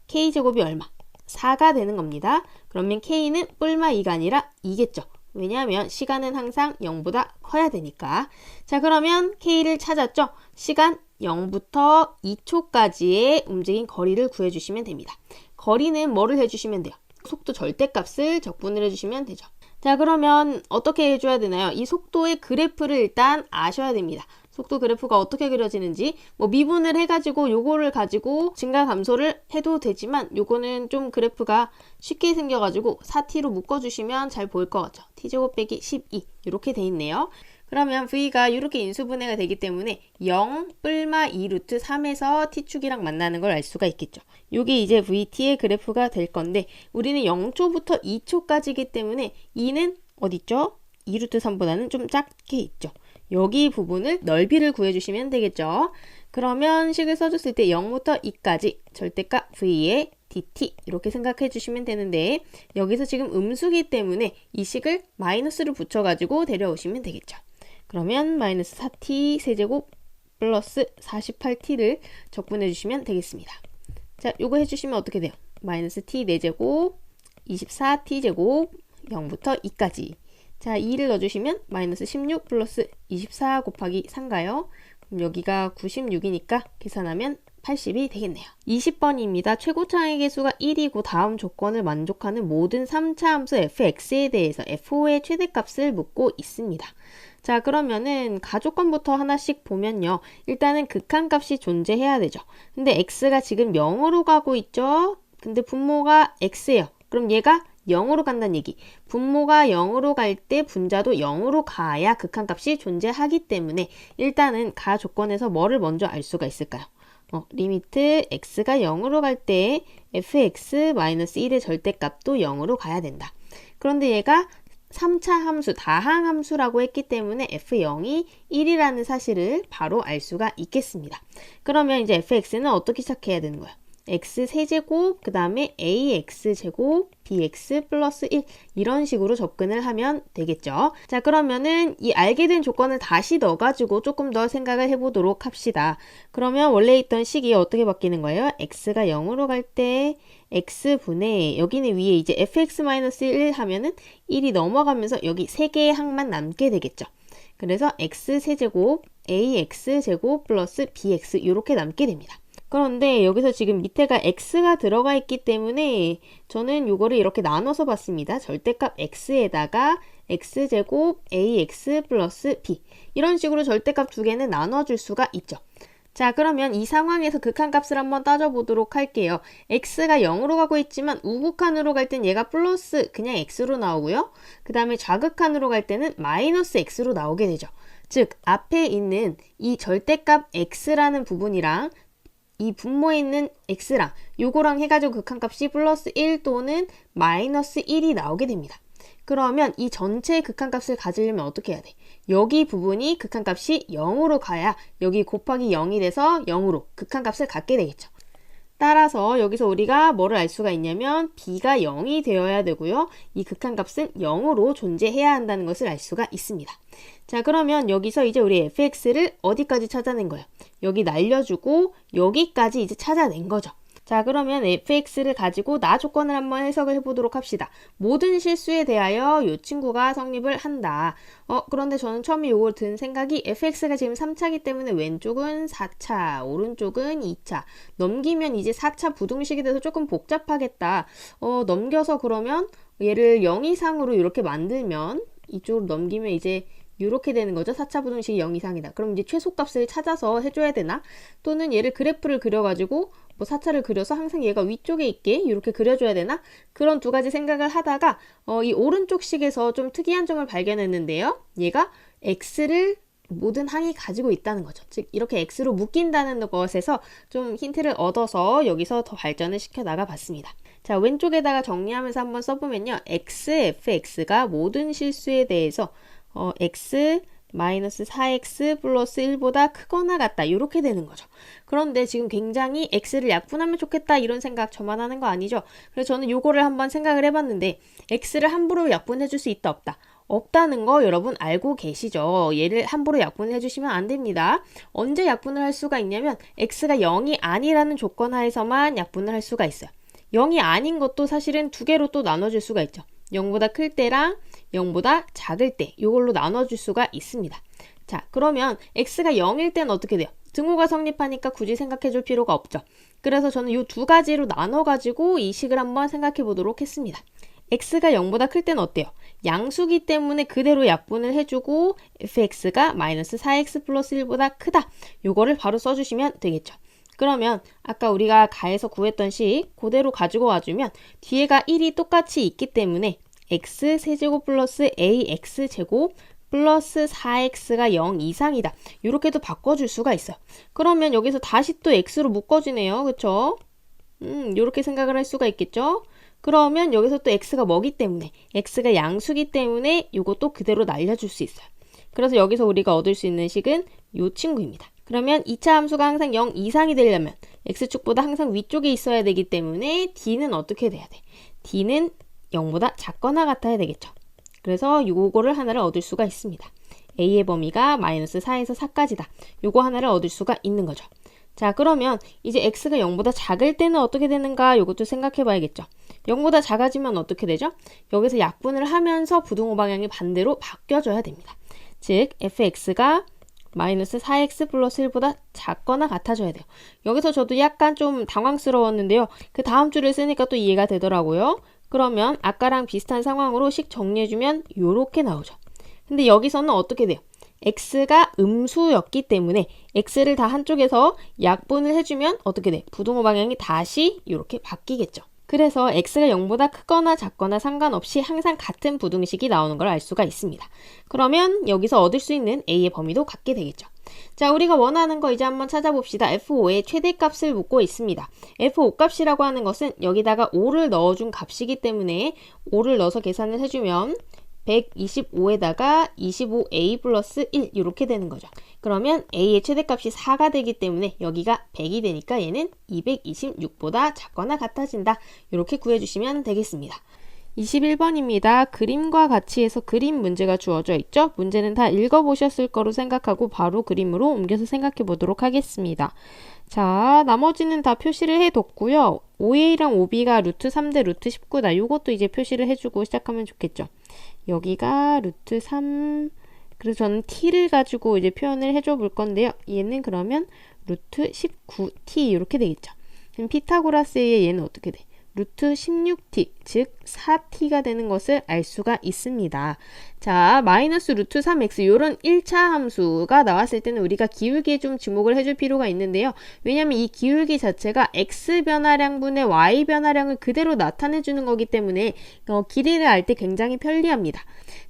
K제곱이 얼마? 4가 되는 겁니다. 그러면 K는 뿔마 2가 아니라 2겠죠. 왜냐하면 시간은 항상 0보다 커야 되니까. 자, 그러면 K를 찾았죠? 시간 0부터 2초까지의 움직인 거리를 구해주시면 됩니다. 거리는 뭐를 해주시면 돼요? 속도 절대값을 적분을 해주시면 되죠. 자, 그러면 어떻게 해줘야 되나요? 이 속도의 그래프를 일단 아셔야 됩니다. 속도 그래프가 어떻게 그려지는지 뭐 미분을 해가지고 요거를 가지고 증가 감소를 해도 되지만 요거는 좀 그래프가 쉽게 생겨가지고 4t로 묶어주시면 잘 보일 것 같죠. t제곱 빼기 12 이렇게 돼 있네요. 그러면 v가 이렇게 인수분해가 되기 때문에 0 뿔마 2 루트 3에서 t축이랑 만나는 걸 알 수가 있겠죠. 요게 이제 vt의 그래프가 될 건데 우리는 0초부터 2초까지이기 때문에 2는 어딨죠? 2 루트 3보다는 좀 작게 있죠. 여기 부분을 넓이를 구해주시면 되겠죠. 그러면 식을 써줬을 때 0부터 2까지 절대값 v의 dt 이렇게 생각해 주시면 되는데 여기서 지금 음수기 때문에 이 식을 마이너스를 붙여가지고 데려오시면 되겠죠. 그러면 마이너스 4t 세제곱 플러스 48t를 적분해 주시면 되겠습니다. 자, 요거 해주시면 어떻게 돼요? 마이너스 t 4제곱 24t제곱 0부터 2까지. 자, 2를 넣어주시면 마이너스 16 플러스 24 곱하기 3가요. 그럼 여기가 96이니까 계산하면 80이 되겠네요. 20번입니다. 최고차의 개수가 1이고 다음 조건을 만족하는 모든 3차 함수 fx에 대해서 f5의 최대값을 묻고 있습니다. 자, 그러면은 가조건부터 하나씩 보면요. 일단은 극한값이 존재해야 되죠. 근데 x가 지금 0으로 가고 있죠. 근데 분모가 x예요. 그럼 얘가 0으로 간다는 얘기. 분모가 0으로 갈 때 분자도 0으로 가야 극한값이 존재하기 때문에 일단은 가 조건에서 뭐를 먼저 알 수가 있을까요? 리미트 x가 0으로 갈 때 fx-1의 절대값도 0으로 가야 된다. 그런데 얘가 3차 함수, 다항함수라고 했기 때문에 f0이 1이라는 사실을 바로 알 수가 있겠습니다. 그러면 이제 fx는 어떻게 시작해야 되는 거예요? x 세제곱, 그 다음에 ax제곱, bx 플러스 1 이런 식으로 접근을 하면 되겠죠. 자, 그러면은 이 알게 된 조건을 다시 넣어가지고 조금 더 생각을 해보도록 합시다. 그러면 원래 있던 식이 어떻게 바뀌는 거예요? x가 0으로 갈 때 x분의 여기는 위에 이제 fx-1 하면은 1이 넘어가면서 여기 3개의 항만 남게 되겠죠. 그래서 x 세제곱, ax제곱 플러스 bx 이렇게 남게 됩니다. 그런데 여기서 지금 밑에가 x가 들어가 있기 때문에 저는 이거를 이렇게 나눠서 봤습니다. 절대값 x에다가 x제곱 ax 플러스 b 이런 식으로 절대값 두 개는 나눠줄 수가 있죠. 자, 그러면 이 상황에서 극한값을 한번 따져보도록 할게요. x가 0으로 가고 있지만 우극한으로 갈 땐 얘가 플러스 그냥 x로 나오고요. 그 다음에 좌극한으로 갈 때는 마이너스 x로 나오게 되죠. 즉 앞에 있는 이 절대값 x라는 부분이랑 이 분모에 있는 x랑 요거랑 해가지고 극한값이 플러스 1 또는 마이너스 1이 나오게 됩니다. 그러면 이 전체의 극한값을 가지려면 어떻게 해야 돼? 여기 부분이 극한값이 0으로 가야 여기 곱하기 0이 돼서 0으로 극한값을 갖게 되겠죠. 따라서 여기서 우리가 뭐를 알 수가 있냐면 b가 0이 되어야 되고요. 이 극한값은 0으로 존재해야 한다는 것을 알 수가 있습니다. 자, 그러면 여기서 이제 우리 fx를 어디까지 찾아낸 거예요? 여기 날려주고 여기까지 이제 찾아낸 거죠. 자, 그러면 fx를 가지고 나 조건을 한번 해석을 해보도록 합시다. 모든 실수에 대하여 이 친구가 성립을 한다. 그런데 저는 처음에 요걸 든 생각이 fx가 지금 3차이기 때문에 왼쪽은 4차, 오른쪽은 2차. 넘기면 이제 4차 부등식이 돼서 조금 복잡하겠다. 넘겨서 그러면 얘를 0 이상으로 이렇게 만들면 이쪽으로 넘기면 이제 이렇게 되는 거죠. 4차 부등식이 0 이상이다. 그럼 이제 최소값을 찾아서 해줘야 되나? 또는 얘를 그래프를 그려가지고 뭐 4차를 그려서 항상 얘가 위쪽에 있게 이렇게 그려줘야 되나? 그런 두 가지 생각을 하다가 이 오른쪽 식에서 좀 특이한 점을 발견했는데요. 얘가 x를 모든 항이 가지고 있다는 거죠. 즉 이렇게 x로 묶인다는 것에서 좀 힌트를 얻어서 여기서 더 발전을 시켜 나가 봤습니다. 자, 왼쪽에다가 정리하면서 한번 써보면요. fx가 모든 실수에 대해서 x 마이너스 4x 플러스 1보다 크거나 같다 이렇게 되는 거죠. 그런데 지금 굉장히 x를 약분하면 좋겠다 이런 생각 저만 하는 거 아니죠? 그래서 저는 요거를 한번 생각을 해봤는데 x를 함부로 약분해 줄 수 있다 없다? 없다는 거 여러분 알고 계시죠? 얘를 함부로 약분을 해주시면 안 됩니다. 언제 약분을 할 수가 있냐면 x가 0이 아니라는 조건 하에서만 약분을 할 수가 있어요. 0이 아닌 것도 사실은 두 개로 또 나눠줄 수가 있죠. 0보다 클 때랑 0보다 작을 때 이걸로 나눠줄 수가 있습니다. 자, 그러면 x가 0일 때는 어떻게 돼요? 등호가 성립하니까 굳이 생각해 줄 필요가 없죠. 그래서 저는 이 두 가지로 나눠가지고 이 식을 한번 생각해 보도록 했습니다. x가 0보다 클 때는 어때요? 양수기 때문에 그대로 약분을 해주고 fx가 마이너스 4x 플러스 1보다 크다. 요거를 바로 써주시면 되겠죠. 그러면 아까 우리가 가에서 구했던 식 그대로 가지고 와주면 뒤에가 1이 똑같이 있기 때문에 x 세제곱 플러스 ax제곱 플러스 4x가 0 이상이다. 이렇게도 바꿔줄 수가 있어요. 그러면 여기서 다시 또 x로 묶어지네요. 그쵸? 이렇게 생각을 할 수가 있겠죠? 그러면 여기서 또 x가 뭐기 때문에 x가 양수기 때문에 이것도 그대로 날려줄 수 있어요. 그래서 여기서 우리가 얻을 수 있는 식은 이 친구입니다. 그러면 2차 함수가 항상 0 이상이 되려면 x축보다 항상 위쪽에 있어야 되기 때문에 d는 어떻게 돼야 돼? d는 0보다 작거나 같아야 되겠죠. 그래서 요거를 하나를 얻을 수가 있습니다. a의 범위가 마이너스 4에서 4까지다. 요거 하나를 얻을 수가 있는 거죠. 자, 그러면 이제 x가 0보다 작을 때는 어떻게 되는가 요것도 생각해 봐야겠죠. 0보다 작아지면 어떻게 되죠? 여기서 약분을 하면서 부등호 방향이 반대로 바뀌어줘야 됩니다. 즉 fx가 마이너스 4x 플러스 1보다 작거나 같아져야 돼요. 여기서 저도 약간 좀 당황스러웠는데요. 그 다음 줄을 쓰니까 또 이해가 되더라고요. 그러면 아까랑 비슷한 상황으로 식 정리해주면 요렇게 나오죠. 근데 여기서는 어떻게 돼요? x가 음수였기 때문에 x를 다 한쪽에서 약분을 해주면 어떻게 돼? 부등호 방향이 다시 이렇게 바뀌겠죠. 그래서 x가 0보다 크거나 작거나 상관없이 항상 같은 부등식이 나오는 걸 알 수가 있습니다. 그러면 여기서 얻을 수 있는 a의 범위도 같게 되겠죠. 자, 우리가 원하는 거 이제 한번 찾아봅시다. f5의 최대값을 묻고 있습니다. f5 값이라고 하는 것은 여기다가 5를 넣어준 값이기 때문에 5를 넣어서 계산을 해주면 125에다가 25a 플러스 1 이렇게 되는 거죠. 그러면 a의 최대값이 4가 되기 때문에 여기가 100이 되니까 얘는 226보다 작거나 같아진다. 이렇게 구해주시면 되겠습니다. 21번입니다. 그림과 같이 해서 그림 문제가 주어져 있죠. 문제는 다 읽어보셨을 거로 생각하고 바로 그림으로 옮겨서 생각해 보도록 하겠습니다. 자, 나머지는 다 표시를 해뒀고요. 5a랑 5b가 루트 3대 루트 19다. 요것도 이제 표시를 해주고 시작하면 좋겠죠. 여기가 루트 3, 그래서 저는 t를 가지고 이제 표현을 해줘 볼 건데요. 얘는 그러면 루트 19t 이렇게 되겠죠. 그럼 피타고라스의 얘는 어떻게 돼? 루트 16t, 즉 4t가 되는 것을 알 수가 있습니다. 자, 마이너스 루트 3x 이런 1차 함수가 나왔을 때는 우리가 기울기에 좀 주목을 해줄 필요가 있는데요. 왜냐하면 이 기울기 자체가 x 변화량분의 y 변화량을 그대로 나타내주는 거기 때문에 길이를 알 때 굉장히 편리합니다.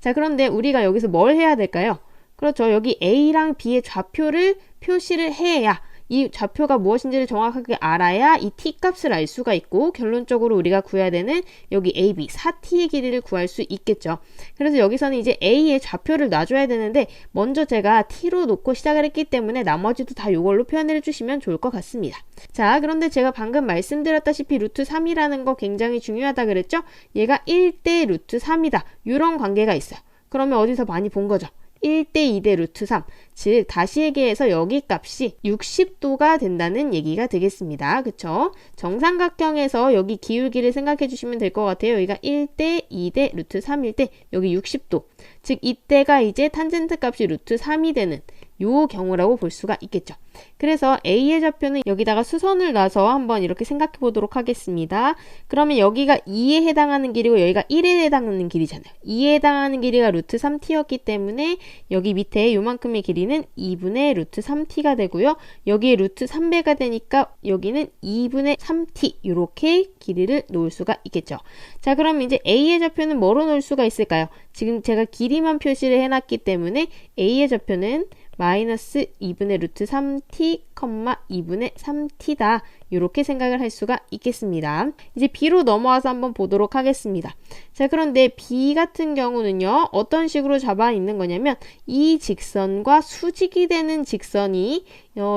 자, 그런데 우리가 여기서 뭘 해야 될까요? 그렇죠. 여기 a랑 b의 좌표를 표시를 해야 이 좌표가 무엇인지를 정확하게 알아야 이 t값을 알 수가 있고 결론적으로 우리가 구해야 되는 여기 AB 4t의 길이를 구할 수 있겠죠. 그래서 여기서는 이제 a의 좌표를 놔줘야 되는데 먼저 제가 t로 놓고 시작을 했기 때문에 나머지도 다 이걸로 표현을 해주시면 좋을 것 같습니다. 자, 그런데 제가 방금 말씀드렸다시피 루트 3이라는 거 굉장히 중요하다 그랬죠? 얘가 1대 루트 3이다. 이런 관계가 있어요. 그러면 어디서 많이 본 거죠? 1대 2대 루트 3, 즉 다시 얘기해서 여기 값이 60도가 된다는 얘기가 되겠습니다. 그쵸? 정삼각형에서 여기 기울기를 생각해 주시면 될 것 같아요. 여기가 1대 2대 루트 3일 때 여기 60도, 즉 이때가 이제 탄젠트 값이 루트 3이 되는 요 경우라고 볼 수가 있겠죠. 그래서 A의 좌표는 여기다가 수선을 놔서 한번 이렇게 생각해 보도록 하겠습니다. 그러면 여기가 2에 해당하는 길이고 여기가 1에 해당하는 길이잖아요. 2에 해당하는 길이가 루트 3t였기 때문에 여기 밑에 요만큼의 길이는 2분의 루트 3t가 되고요. 여기에 루트 3배가 되니까 여기는 2분의 3t 이렇게 길이를 놓을 수가 있겠죠. 자, 그럼 이제 A의 좌표는 뭐로 놓을 수가 있을까요? 지금 제가 길이만 표시를 해놨기 때문에 A의 좌표는 마이너스 2분의 루트 3t, 2분의 3t다. 이렇게 생각을 할 수가 있겠습니다. 이제 B로 넘어와서 한번 보도록 하겠습니다. 자, 그런데 B 같은 경우는요. 어떤 식으로 잡아 있는 거냐면 이 직선과 수직이 되는 직선이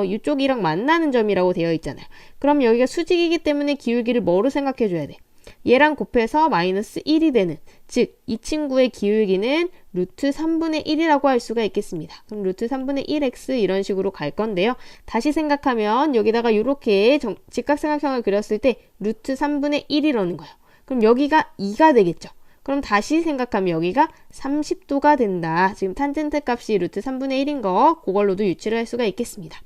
이쪽이랑 만나는 점이라고 되어 있잖아요. 그럼 여기가 수직이기 때문에 기울기를 뭐로 생각해 줘야 돼? 얘랑 곱해서 마이너스 1이 되는, 즉 이 친구의 기울기는 루트 3분의 1이라고 할 수가 있겠습니다. 그럼 루트 3분의 1x 이런 식으로 갈 건데요. 다시 생각하면 여기다가 이렇게 직각삼각형을 그렸을 때 루트 3분의 1이라는 거예요. 그럼 여기가 2가 되겠죠. 그럼 다시 생각하면 여기가 30도가 된다. 지금 탄젠트 값이 루트 3분의 1인 거 그걸로도 유추를 할 수가 있겠습니다.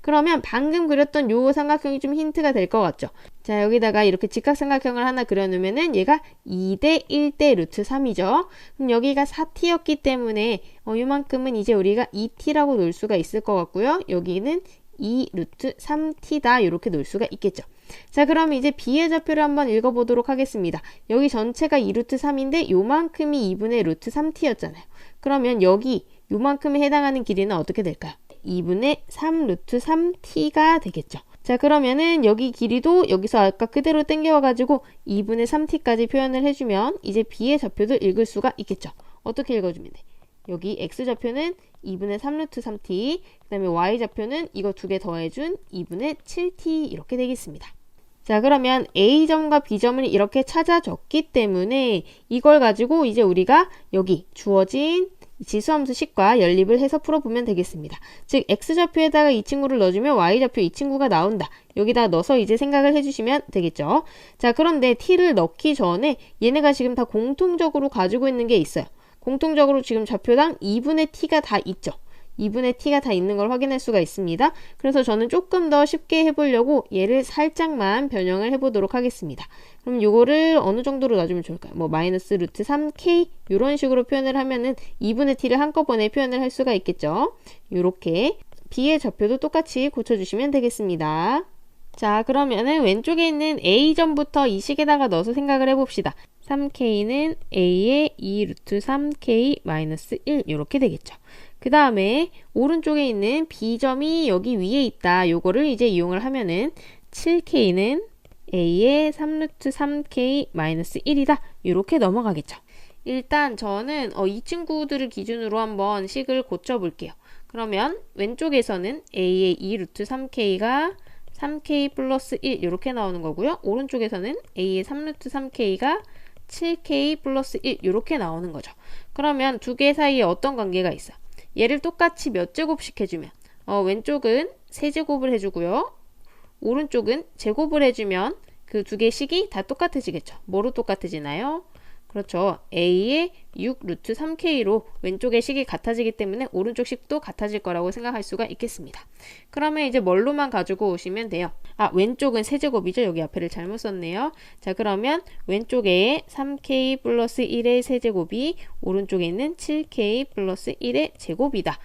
그러면 방금 그렸던 요 삼각형이 좀 힌트가 될 것 같죠. 자, 여기다가 이렇게 직각삼각형을 하나 그려놓으면은 얘가 2대 1대 루트 3이죠. 그럼 여기가 4t였기 때문에 요만큼은 이제 우리가 2t라고 놓을 수가 있을 것 같고요. 여기는 2 루트 3t다 이렇게 놓을 수가 있겠죠. 자, 그럼 이제 b의 좌표를 한번 읽어보도록 하겠습니다. 여기 전체가 2 루트 3인데 요만큼이 2분의 루트 3t였잖아요. 그러면 여기 요만큼에 해당하는 길이는 어떻게 될까요? 2분의 3 루트 3t가 되겠죠. 자, 그러면은 여기 길이도 여기서 아까 그대로 땡겨와가지고 2분의 3t까지 표현을 해주면 이제 b의 좌표도 읽을 수가 있겠죠. 어떻게 읽어주면 돼? 여기 x좌표는 2분의 3 루트 3t, 그 다음에 y좌표는 이거 두 개 더해준 2분의 7t 이렇게 되겠습니다. 자, 그러면 A점과 B점을 이렇게 찾아줬기 때문에 이걸 가지고 이제 우리가 여기 주어진 지수함수 식과 연립을 해서 풀어보면 되겠습니다. 즉 x좌표에다가 이 친구를 넣어주면 y좌표 이 친구가 나온다. 여기다 넣어서 이제 생각을 해주시면 되겠죠. 자, 그런데 t를 넣기 전에 얘네가 지금 다 공통적으로 가지고 있는 게 있어요. 공통적으로 지금 좌표당 2분의 t가 다 있죠. 2분의 t가 다 있는 걸 확인할 수가 있습니다. 그래서 저는 조금 더 쉽게 해보려고 얘를 살짝만 변형을 해보도록 하겠습니다. 그럼 요거를 어느 정도로 놔주면 좋을까요? 뭐 마이너스 루트 3k 이런 식으로 표현을 하면은 2분의 t를 한꺼번에 표현을 할 수가 있겠죠. 요렇게 b의 좌표도 똑같이 고쳐주시면 되겠습니다. 자, 그러면은 왼쪽에 있는 a점부터 이 식에다가 넣어서 생각을 해봅시다. 3k는 a의 2 루트 3k 마이너스 1 이렇게 되겠죠. 그 다음에 오른쪽에 있는 b점이 여기 위에 있다. 요거를 이제 이용을 하면은 7k는 a의 3 루트 3k 마이너스 1이다. 이렇게 넘어가겠죠. 일단 저는 이 친구들을 기준으로 한번 식을 고쳐볼게요. 그러면 왼쪽에서는 a의 2 루트 3k가 3k 플러스 1 이렇게 나오는 거고요. 오른쪽에서는 a의 3 루트 3k가 7k 플러스 1 이렇게 나오는 거죠. 그러면 두 개 사이에 어떤 관계가 있어요? 얘를 똑같이 몇 제곱씩 해주면 왼쪽은 세제곱을 해주고요. 오른쪽은 제곱을 해주면 그 두 개의 식이 다 똑같아지겠죠. 뭐로 똑같아지나요? 그렇죠. a의 6 루트 3k로 왼쪽의 식이 같아지기 때문에 오른쪽 식도 같아질 거라고 생각할 수가 있겠습니다. 그러면 이제 뭘로만 가지고 오시면 돼요. 왼쪽은 세제곱이죠. 여기 앞에를 잘못 썼네요. 자, 그러면 왼쪽에 3k 플러스 1의 세제곱이 오른쪽에 있는 7k 플러스 1의 제곱이다.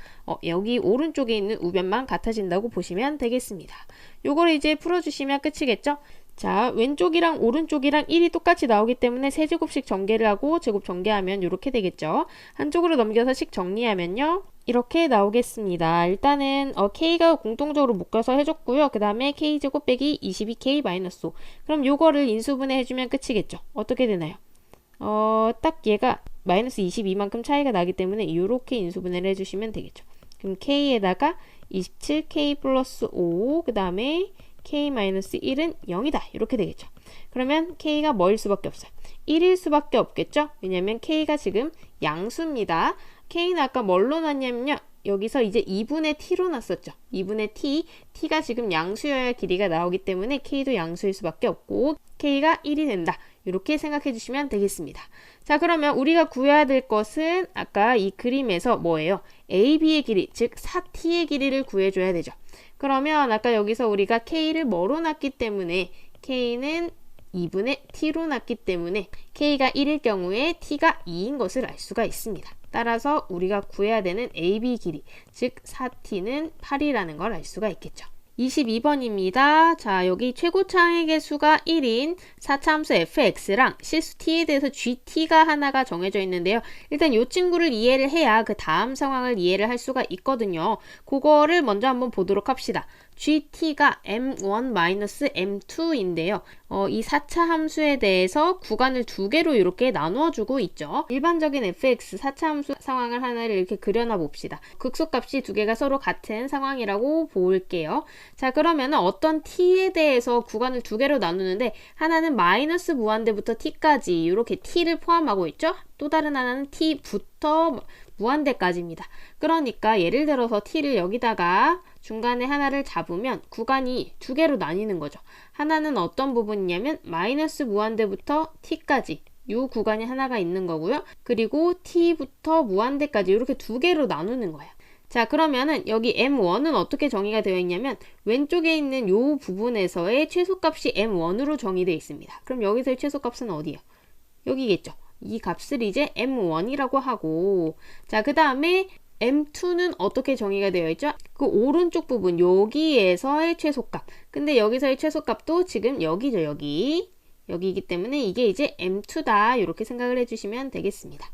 여기 오른쪽에 있는 우변만 같아진다고 보시면 되겠습니다. 요걸 이제 풀어주시면 끝이겠죠? 자, 왼쪽이랑 오른쪽이랑 1이 똑같이 나오기 때문에 세제곱씩 전개를 하고 제곱 전개하면 이렇게 되겠죠. 한쪽으로 넘겨서 식 정리하면요. 이렇게 나오겠습니다. 일단은 k가 공통적으로 묶여서 해줬고요. 그 다음에 k제곱 빼기 22k 마이너스 5. 그럼 요거를 인수분해 해주면 끝이겠죠. 어떻게 되나요? 딱 얘가 마이너스 22만큼 차이가 나기 때문에 이렇게 인수분해를 해주시면 되겠죠. 그럼 k에다가 27k 플러스 5, 그 다음에 k-1은 0이다. 이렇게 되겠죠. 그러면 k가 뭐일 수밖에 없어요? 1일 수밖에 없겠죠? 왜냐면 k가 지금 양수입니다. k는 아까 뭘로 났냐면요. 여기서 이제 2분의 t로 났었죠. 2분의 t가 지금 양수여야 길이가 나오기 때문에 k도 양수일 수밖에 없고 k가 1이 된다. 이렇게 생각해 주시면 되겠습니다. 자, 그러면 우리가 구해야 될 것은 아까 이 그림에서 뭐예요? AB의 길이, 즉 4t의 길이를 구해줘야 되죠. 그러면 아까 여기서 우리가 k를 뭐로 놨기 때문에 k는 2분의 t로 놨기 때문에 k가 1일 경우에 t가 2인 것을 알 수가 있습니다. 따라서 우리가 구해야 되는 AB 길이, 즉 4t는 8이라는 걸 알 수가 있겠죠. 22번입니다. 자, 여기 최고차항의 수가 1인 4차함수 fx랑 실수 t에 대해서 gt가 하나가 정해져 있는데요. 일단 이 친구를 이해를 해야 그 다음 상황을 이해를 할 수가 있거든요. 그거를 먼저 한번 보도록 합시다. gt가 m1-m2인데요. 이 4차 함수에 대해서 구간을 두 개로 이렇게 나누어 주고 있죠. 일반적인 fx 4차 함수 상황을 하나를 이렇게 그려놔 봅시다. 극소값이 두 개가 서로 같은 상황이라고 볼게요. 자, 그러면 어떤 t에 대해서 구간을 두 개로 나누는데 하나는 마이너스 무한대부터 t까지 이렇게 t를 포함하고 있죠. 또 다른 하나는 t부터 무한대까지입니다. 그러니까 예를 들어서 t를 여기다가 중간에 하나를 잡으면 구간이 두 개로 나뉘는 거죠. 하나는 어떤 부분이냐면 마이너스 무한대부터 t까지 이 구간이 하나가 있는 거고요. 그리고 t부터 무한대까지 이렇게 두 개로 나누는 거예요. 자, 그러면은 여기 m1은 어떻게 정의가 되어 있냐면 왼쪽에 있는 이 부분에서의 최소값이 m1으로 정의되어 있습니다. 그럼 여기서의 최소값은 어디예요? 여기겠죠. 이 값을 이제 m1이라고 하고, 자, 그 다음에 m2는 어떻게 정의가 되어 있죠? 그 오른쪽 부분 여기에서의 최소값. 근데 여기서의 최소값도 지금 여기죠. 여기이기 때문에 이게 이제 m2다 이렇게 생각을 해주시면 되겠습니다.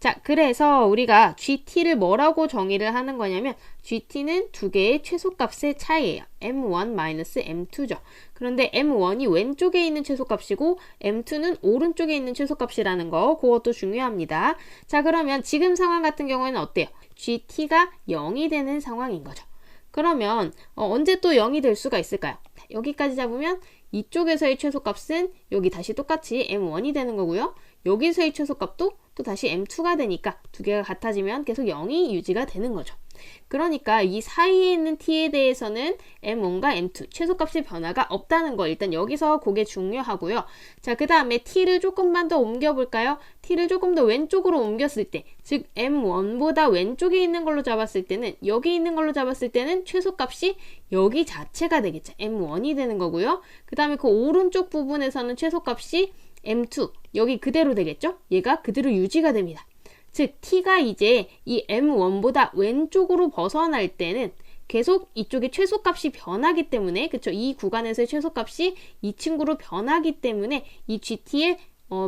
자, 그래서 우리가 GT를 뭐라고 정의를 하는 거냐면 GT는 두 개의 최소값의 차이예요. m1-m2죠. 그런데 m1이 왼쪽에 있는 최소값이고 m2는 오른쪽에 있는 최소값이라는 거, 그것도 중요합니다. 자, 그러면 지금 상황 같은 경우에는 어때요? GT가 0이 되는 상황인 거죠. 그러면 언제 또 0이 될 수가 있을까요? 여기까지 잡으면 이쪽에서의 최소값은 여기 다시 똑같이 m1이 되는 거고요. 여기서의 최소값도 또 다시 m2가 되니까 두 개가 같아지면 계속 0이 유지가 되는 거죠. 그러니까 이 사이에 있는 t에 대해서는 m1과 m2 최소값의 변화가 없다는 거 일단 여기서 그게 중요하고요. 자, 그 다음에 t를 조금만 더 옮겨볼까요? t를 조금 더 왼쪽으로 옮겼을 때, 즉 m1보다 왼쪽에 있는 걸로 잡았을 때는, 여기 있는 걸로 잡았을 때는 최소값이 여기 자체가 되겠죠. m1이 되는 거고요. 그 다음에 그 오른쪽 부분에서는 최소값이 m2, 여기 그대로 되겠죠? 얘가 그대로 유지가 됩니다. 즉 t가 이제 이 m1보다 왼쪽으로 벗어날 때는 계속 이쪽에 최소값이 변하기 때문에, 그쵸? 이 구간에서의 최소값이 이 친구로 변하기 때문에 이 GT에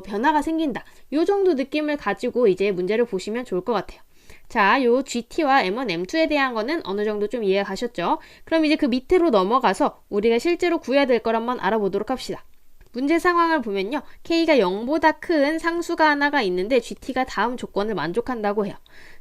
변화가 생긴다. 요 정도 느낌을 가지고 이제 문제를 보시면 좋을 것 같아요. 자, 요 GT와 M1, M2에 대한 거는 어느 정도 좀 이해가 가셨죠? 그럼 이제 그 밑으로 넘어가서 우리가 실제로 구해야 될 걸 한번 알아보도록 합시다. 문제 상황을 보면요. K가 0보다 큰 상수가 하나가 있는데 GT가 다음 조건을 만족한다고 해요.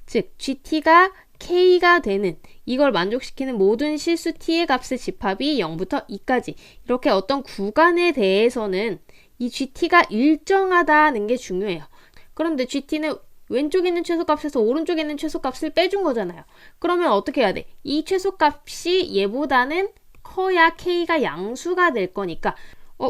즉, GT가 K가 되는, 이걸 만족시키는 모든 실수 T의 값의 집합이 0부터 2까지 이렇게 어떤 구간에 대해서는 이 GT가 일정하다는 게 중요해요. 그런데 GT는 왼쪽에 있는 최소값에서 오른쪽에 있는 최소값을 빼준 거잖아요. 그러면 어떻게 해야 돼? 이 최소값이 얘보다는 커야 K가 양수가 될 거니까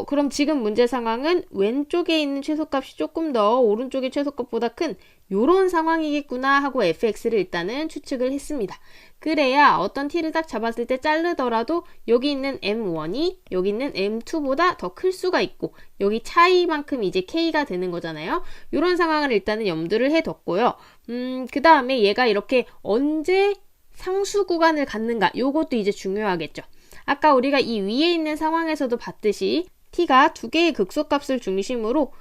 그럼 지금 문제 상황은 왼쪽에 있는 최소값이 조금 더 오른쪽의 최소값보다 큰 요런 상황이겠구나 하고 fx를 일단은 추측을 했습니다. 그래야 어떤 t를 딱 잡았을 때 자르더라도 여기 있는 m1이 여기 있는 m2보다 더 클 수가 있고 여기 차이만큼 이제 k가 되는 거잖아요. 요런 상황을 일단은 염두를 해뒀고요. 그 다음에 얘가 이렇게 언제 상수 구간을 갖는가, 요것도 이제 중요하겠죠. 아까 우리가 이 위에 있는 상황에서도 봤듯이 t가 두 개의 극소값을 중심으로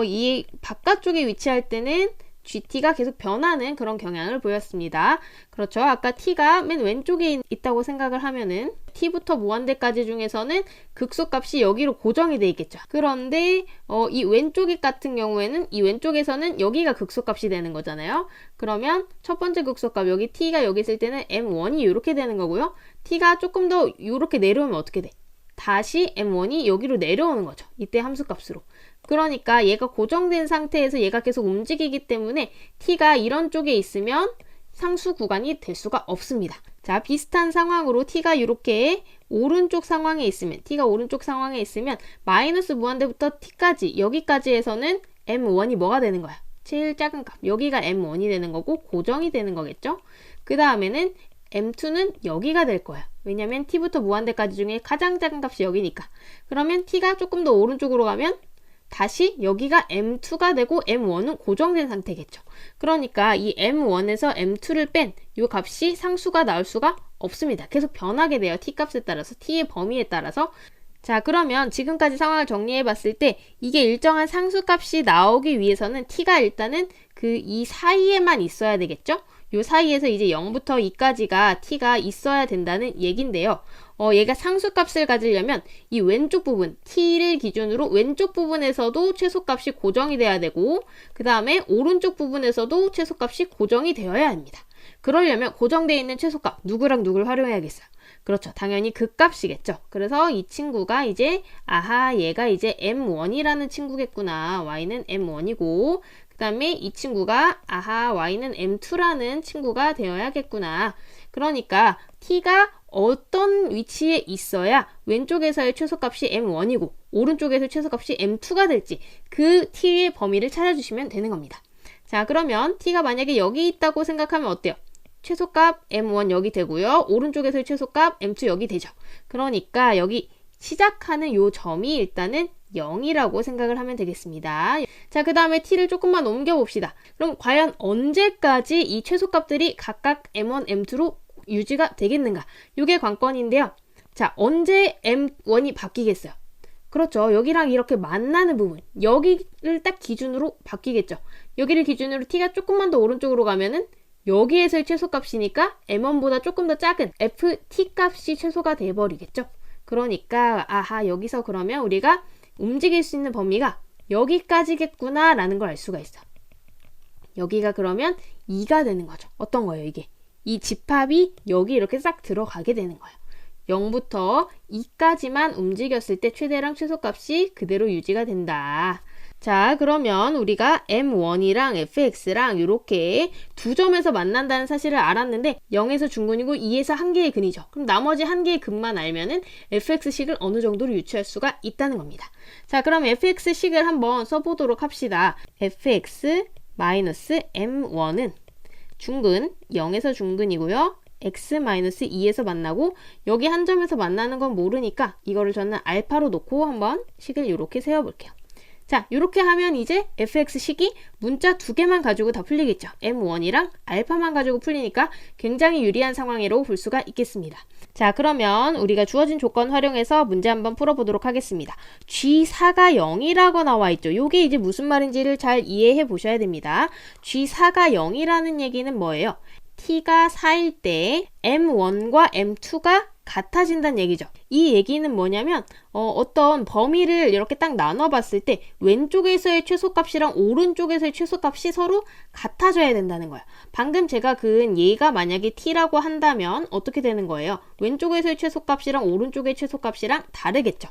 이 바깥쪽에 위치할 때는 GT가 계속 변하는 그런 경향을 보였습니다. 그렇죠. 아까 t가 맨 왼쪽에 있다고 생각을 하면은 t부터 무한대까지 중에서는 극소값이 여기로 고정이 돼 있겠죠. 그런데 이 왼쪽 같은 경우에는 이 왼쪽에서는 여기가 극소값이 되는 거잖아요. 그러면 첫 번째 극소값 여기 t가 여기 있을 때는 m1이 이렇게 되는 거고요. t가 조금 더 이렇게 내려오면 어떻게 돼? 다시 m1이 여기로 내려오는 거죠. 이때 함수값으로. 그러니까 얘가 고정된 상태에서 얘가 계속 움직이기 때문에 t가 이런 쪽에 있으면 상수 구간이 될 수가 없습니다. 자, 비슷한 상황으로 t가 이렇게 오른쪽 상황에 있으면, t가 오른쪽 상황에 있으면 마이너스 무한대부터 t까지, 여기까지 해서는 m1이 뭐가 되는 거야? 제일 작은 값. 여기가 m1이 되는 거고 고정이 되는 거겠죠? 그 다음에는 m2는 여기가 될 거야. 왜냐면 t부터 무한대까지 중에 가장 작은 값이 여기니까. 그러면 t가 조금 더 오른쪽으로 가면 다시 여기가 m2가 되고 m1은 고정된 상태겠죠. 그러니까 이 m1에서 m2를 뺀 이 값이 상수가 나올 수가 없습니다. 계속 변하게 돼요. t 값에 따라서, t의 범위에 따라서. 자, 그러면 지금까지 상황을 정리해 봤을 때 이게 일정한 상수값이 나오기 위해서는 t가 일단은 이 사이에만 있어야 되겠죠? 요 사이에서 이제 0부터 2까지가 t가 있어야 된다는 얘긴데요. 얘가 상수값을 가지려면 이 왼쪽 부분 t를 기준으로 왼쪽 부분에서도 최소값이 고정이 돼야 되고 그 다음에 오른쪽 부분에서도 최소값이 고정이 되어야 합니다. 그러려면 고정되어 있는 최소값 누구랑 누굴 활용해야겠어요? 그렇죠. 당연히 그 값이겠죠. 그래서 이 친구가 이제 얘가 이제 m1이라는 친구겠구나. y는 m1이고 그 다음에 이 친구가 y는 m2라는 친구가 되어야겠구나. 그러니까 t가 어떤 위치에 있어야 왼쪽에서의 최소값이 m1이고 오른쪽에서의 최소값이 m2가 될지 그 t의 범위를 찾아주시면 되는 겁니다. 자, 그러면 t가 만약에 여기 있다고 생각하면 어때요? 최소값 m1 여기 되고요. 오른쪽에서의 최소값 m2 여기 되죠. 그러니까 여기 시작하는 요 점이 일단은 0이라고 생각을 하면 되겠습니다. 자, 그 다음에 t를 조금만 옮겨봅시다. 그럼 과연 언제까지 이 최소값들이 각각 m1, m2로 유지가 되겠는가? 이게 관건인데요. 자, 언제 m1이 바뀌겠어요? 그렇죠. 여기랑 이렇게 만나는 부분, 여기를 딱 기준으로 바뀌겠죠. 여기를 기준으로 t가 조금만 더 오른쪽으로 가면은 여기에서의 최소값이니까 m1보다 조금 더 작은 ft 값이 최소가 돼버리겠죠. 그러니까 여기서 그러면 우리가 움직일 수 있는 범위가 여기까지겠구나 라는 걸 알 수가 있어. 여기가 그러면 2가 되는 거죠. 어떤 거예요 이게? 이 집합이 여기 이렇게 싹 들어가게 되는 거예요. 0부터 2까지만 움직였을 때 최대랑 최소값이 그대로 유지가 된다. 자, 그러면 우리가 m1이랑 fx랑 이렇게 두 점에서 만난다는 사실을 알았는데 0에서 중근이고 2에서 한 개의 근이죠. 그럼 나머지 한 개의 근만 알면은 fx식을 어느 정도로 유추할 수가 있다는 겁니다. 자, 그럼 fx식을 한번 써보도록 합시다. fx-m1은 중근 0에서 중근이고요. x-2에서 만나고 여기 한 점에서 만나는 건 모르니까 이거를 저는 알파로 놓고 한번 식을 이렇게 세워볼게요. 자, 이렇게 하면 이제 fx식이 문자 두 개만 가지고 다 풀리겠죠. m1이랑 알파만 가지고 풀리니까 굉장히 유리한 상황이라고 볼 수가 있겠습니다. 자, 그러면 우리가 주어진 조건 활용해서 문제 한번 풀어보도록 하겠습니다. G4가 0이라고 나와 있죠. 이게 이제 무슨 말인지를 잘 이해해 보셔야 됩니다. G4가 0이라는 얘기는 뭐예요? t가 4일 때 m1과 m2가 같아진다는 얘기죠. 이 얘기는 뭐냐면 어떤 범위를 이렇게 딱 나눠봤을 때 왼쪽에서의 최소값이랑 오른쪽에서의 최소값이 서로 같아져야 된다는 거예요. 방금 제가 그은 얘가 만약에 t라고 한다면 어떻게 되는 거예요? 왼쪽에서의 최소값이랑 오른쪽의 최소값이랑 다르겠죠.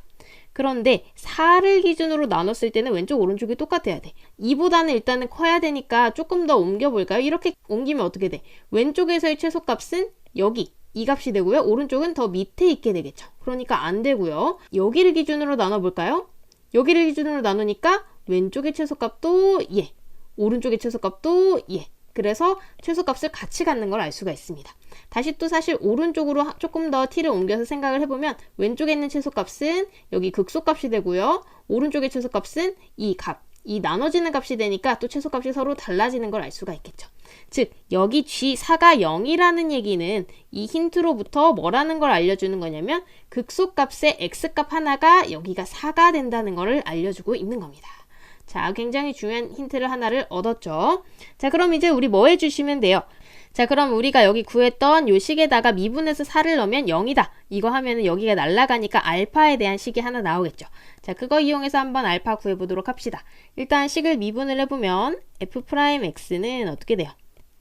그런데 4를 기준으로 나눴을 때는 왼쪽 오른쪽이 똑같아야 돼. 2보다는 일단은 커야 되니까 조금 더 옮겨볼까요? 이렇게 옮기면 어떻게 돼? 왼쪽에서의 최소값은 여기 이 값이 되고요. 오른쪽은 더 밑에 있게 되겠죠. 그러니까 안 되고요. 여기를 기준으로 나눠볼까요? 여기를 기준으로 나누니까 왼쪽의 최소값도 예, 오른쪽의 최소값도 예. 그래서 최소값을 같이 갖는 걸 알 수가 있습니다. 다시 또 사실 오른쪽으로 조금 더 t를 옮겨서 생각을 해보면 왼쪽에 있는 최소값은 여기 극소값이 되고요. 오른쪽의 최소값은 이 값, 이 나눠지는 값이 되니까 또 최소값이 서로 달라지는 걸 알 수가 있겠죠. 즉 여기 G4가 0이라는 얘기는 이 힌트로부터 뭐라는 걸 알려주는 거냐면 극소값의 x값 하나가 여기가 4가 된다는 걸 알려주고 있는 겁니다. 자, 굉장히 중요한 힌트를 하나를 얻었죠. 자, 그럼 이제 우리 뭐 해주시면 돼요? 자, 그럼 우리가 여기 구했던 요 식에다가 미분해서 4를 넣으면 0이다. 이거 하면은 여기가 날아가니까 알파에 대한 식이 하나 나오겠죠. 자, 그거 이용해서 한번 알파 구해보도록 합시다. 일단 식을 미분을 해보면 f'x는 어떻게 돼요?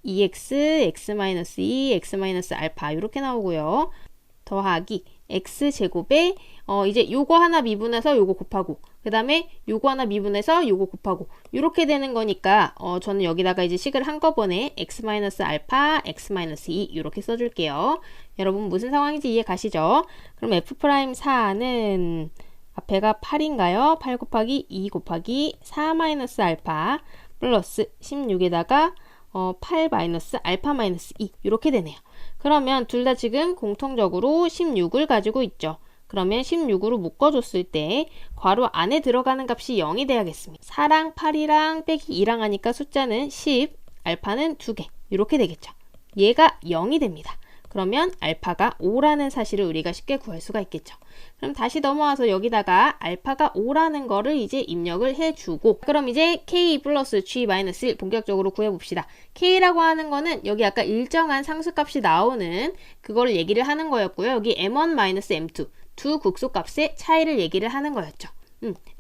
2x, x-2, x-알파 이렇게 나오고요. 더하기 x제곱에 이제 요거 하나 미분해서 요거 곱하고 그 다음에 요거 하나 미분해서 요거 곱하고 이렇게 되는 거니까 저는 여기다가 이제 식을 한꺼번에 x-알파, x-2 이렇게 써줄게요. 여러분 무슨 상황인지 이해 가시죠? 그럼 f'4는 앞에가 8인가요? 8 곱하기 2 곱하기 4-알파 플러스 16에다가 8-알파-2 이렇게 되네요. 그러면 둘 다 지금 공통적으로 16을 가지고 있죠. 그러면 16으로 묶어줬을 때 괄호 안에 들어가는 값이 0이 돼야겠습니다. 4랑 8이랑 빼기 2랑 하니까 숫자는 10, 알파는 2개 이렇게 되겠죠. 얘가 0이 됩니다. 그러면 알파가 5라는 사실을 우리가 쉽게 구할 수가 있겠죠. 그럼 다시 넘어와서 여기다가 알파가 5라는 거를 이제 입력을 해주고, 그럼 이제 k 플러스 g 마이너스 1 본격적으로 구해봅시다. k라고 하는 거는 여기 아까 일정한 상수값이 나오는 그걸 얘기를 하는 거였고요. 여기 m1 마이너스 m2 두 극소값의 차이를 얘기를 하는 거였죠.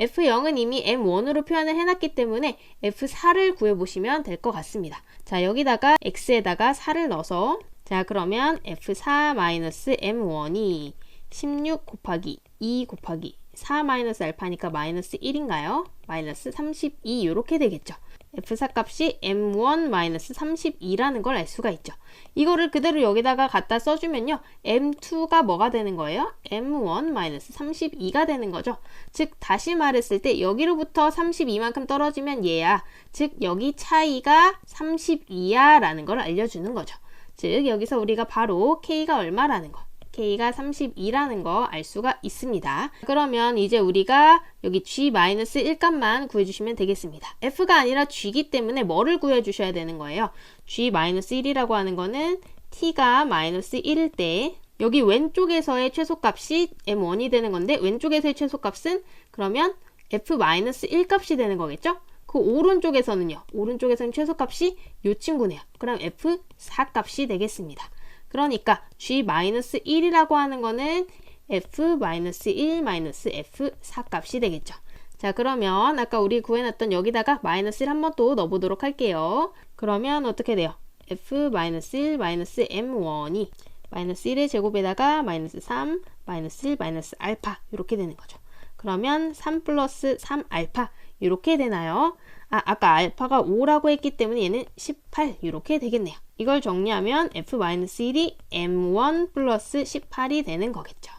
F0은 이미 M1으로 표현을 해놨기 때문에 F4를 구해보시면 될 것 같습니다. 자, 여기다가 X에다가 4를 넣어서, 자, 그러면 F4-M1이 16 곱하기 2 곱하기 4 마이너스 알파니까 마이너스 1인가요? 마이너스 32 이렇게 되겠죠. F4 값이 M1 마이너스 32라는 걸 알 수가 있죠. 이거를 그대로 여기다가 갖다 써주면요. M2가 뭐가 되는 거예요? M1 마이너스 32가 되는 거죠. 즉 다시 말했을 때 여기로부터 32만큼 떨어지면 얘야. 즉 여기 차이가 32야 라는 걸 알려주는 거죠. 즉 여기서 우리가 바로 K가 얼마라는 거, K가 32라는 거 알 수가 있습니다. 그러면 이제 우리가 여기 G-1 값만 구해주시면 되겠습니다. F가 아니라 G이기 때문에 뭐를 구해주셔야 되는 거예요? G-1이라고 하는 거는 T가 마이너스 1일 때 여기 왼쪽에서의 최소값이 M1이 되는 건데 왼쪽에서의 최소값은 그러면 F-1 값이 되는 거겠죠? 그 오른쪽에서는요. 오른쪽에서는 최소값이 요 친구네요. 그럼 F4 값이 되겠습니다. 그러니까 G-1이라고 하는 거는 F-1-F4 값이 되겠죠. 자, 그러면 아까 우리 구해놨던 여기다가 마이너스 1 한 번 또 넣어보도록 할게요. 그러면 어떻게 돼요? F-1-M1이 마이너스 1의 제곱에다가 마이너스 3, 마이너스 1, 마이너스 알파 이렇게 되는 거죠. 그러면 3 플러스 3 알파 이렇게 되나요? 아까 알파가 5라고 했기 때문에 얘는 18 이렇게 되겠네요. 이걸 정리하면 F-1이 M1 플러스 18이 되는 거겠죠.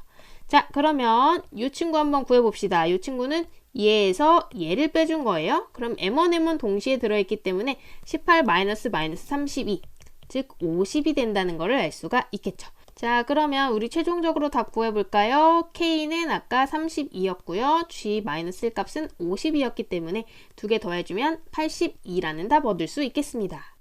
자, 그러면 이 친구 한번 구해봅시다. 이 친구는 얘에서 얘를 빼준 거예요. 그럼 M1, M1 동시에 들어있기 때문에 18 마이너스 마이너스 32, 즉 50이 된다는 것을 알 수가 있겠죠. 자, 그러면 우리 최종적으로 답 구해볼까요? K는 아까 32였고요. G-1 값은 50이었기 때문에 두 개 더해주면 82라는 답 얻을 수 있겠습니다.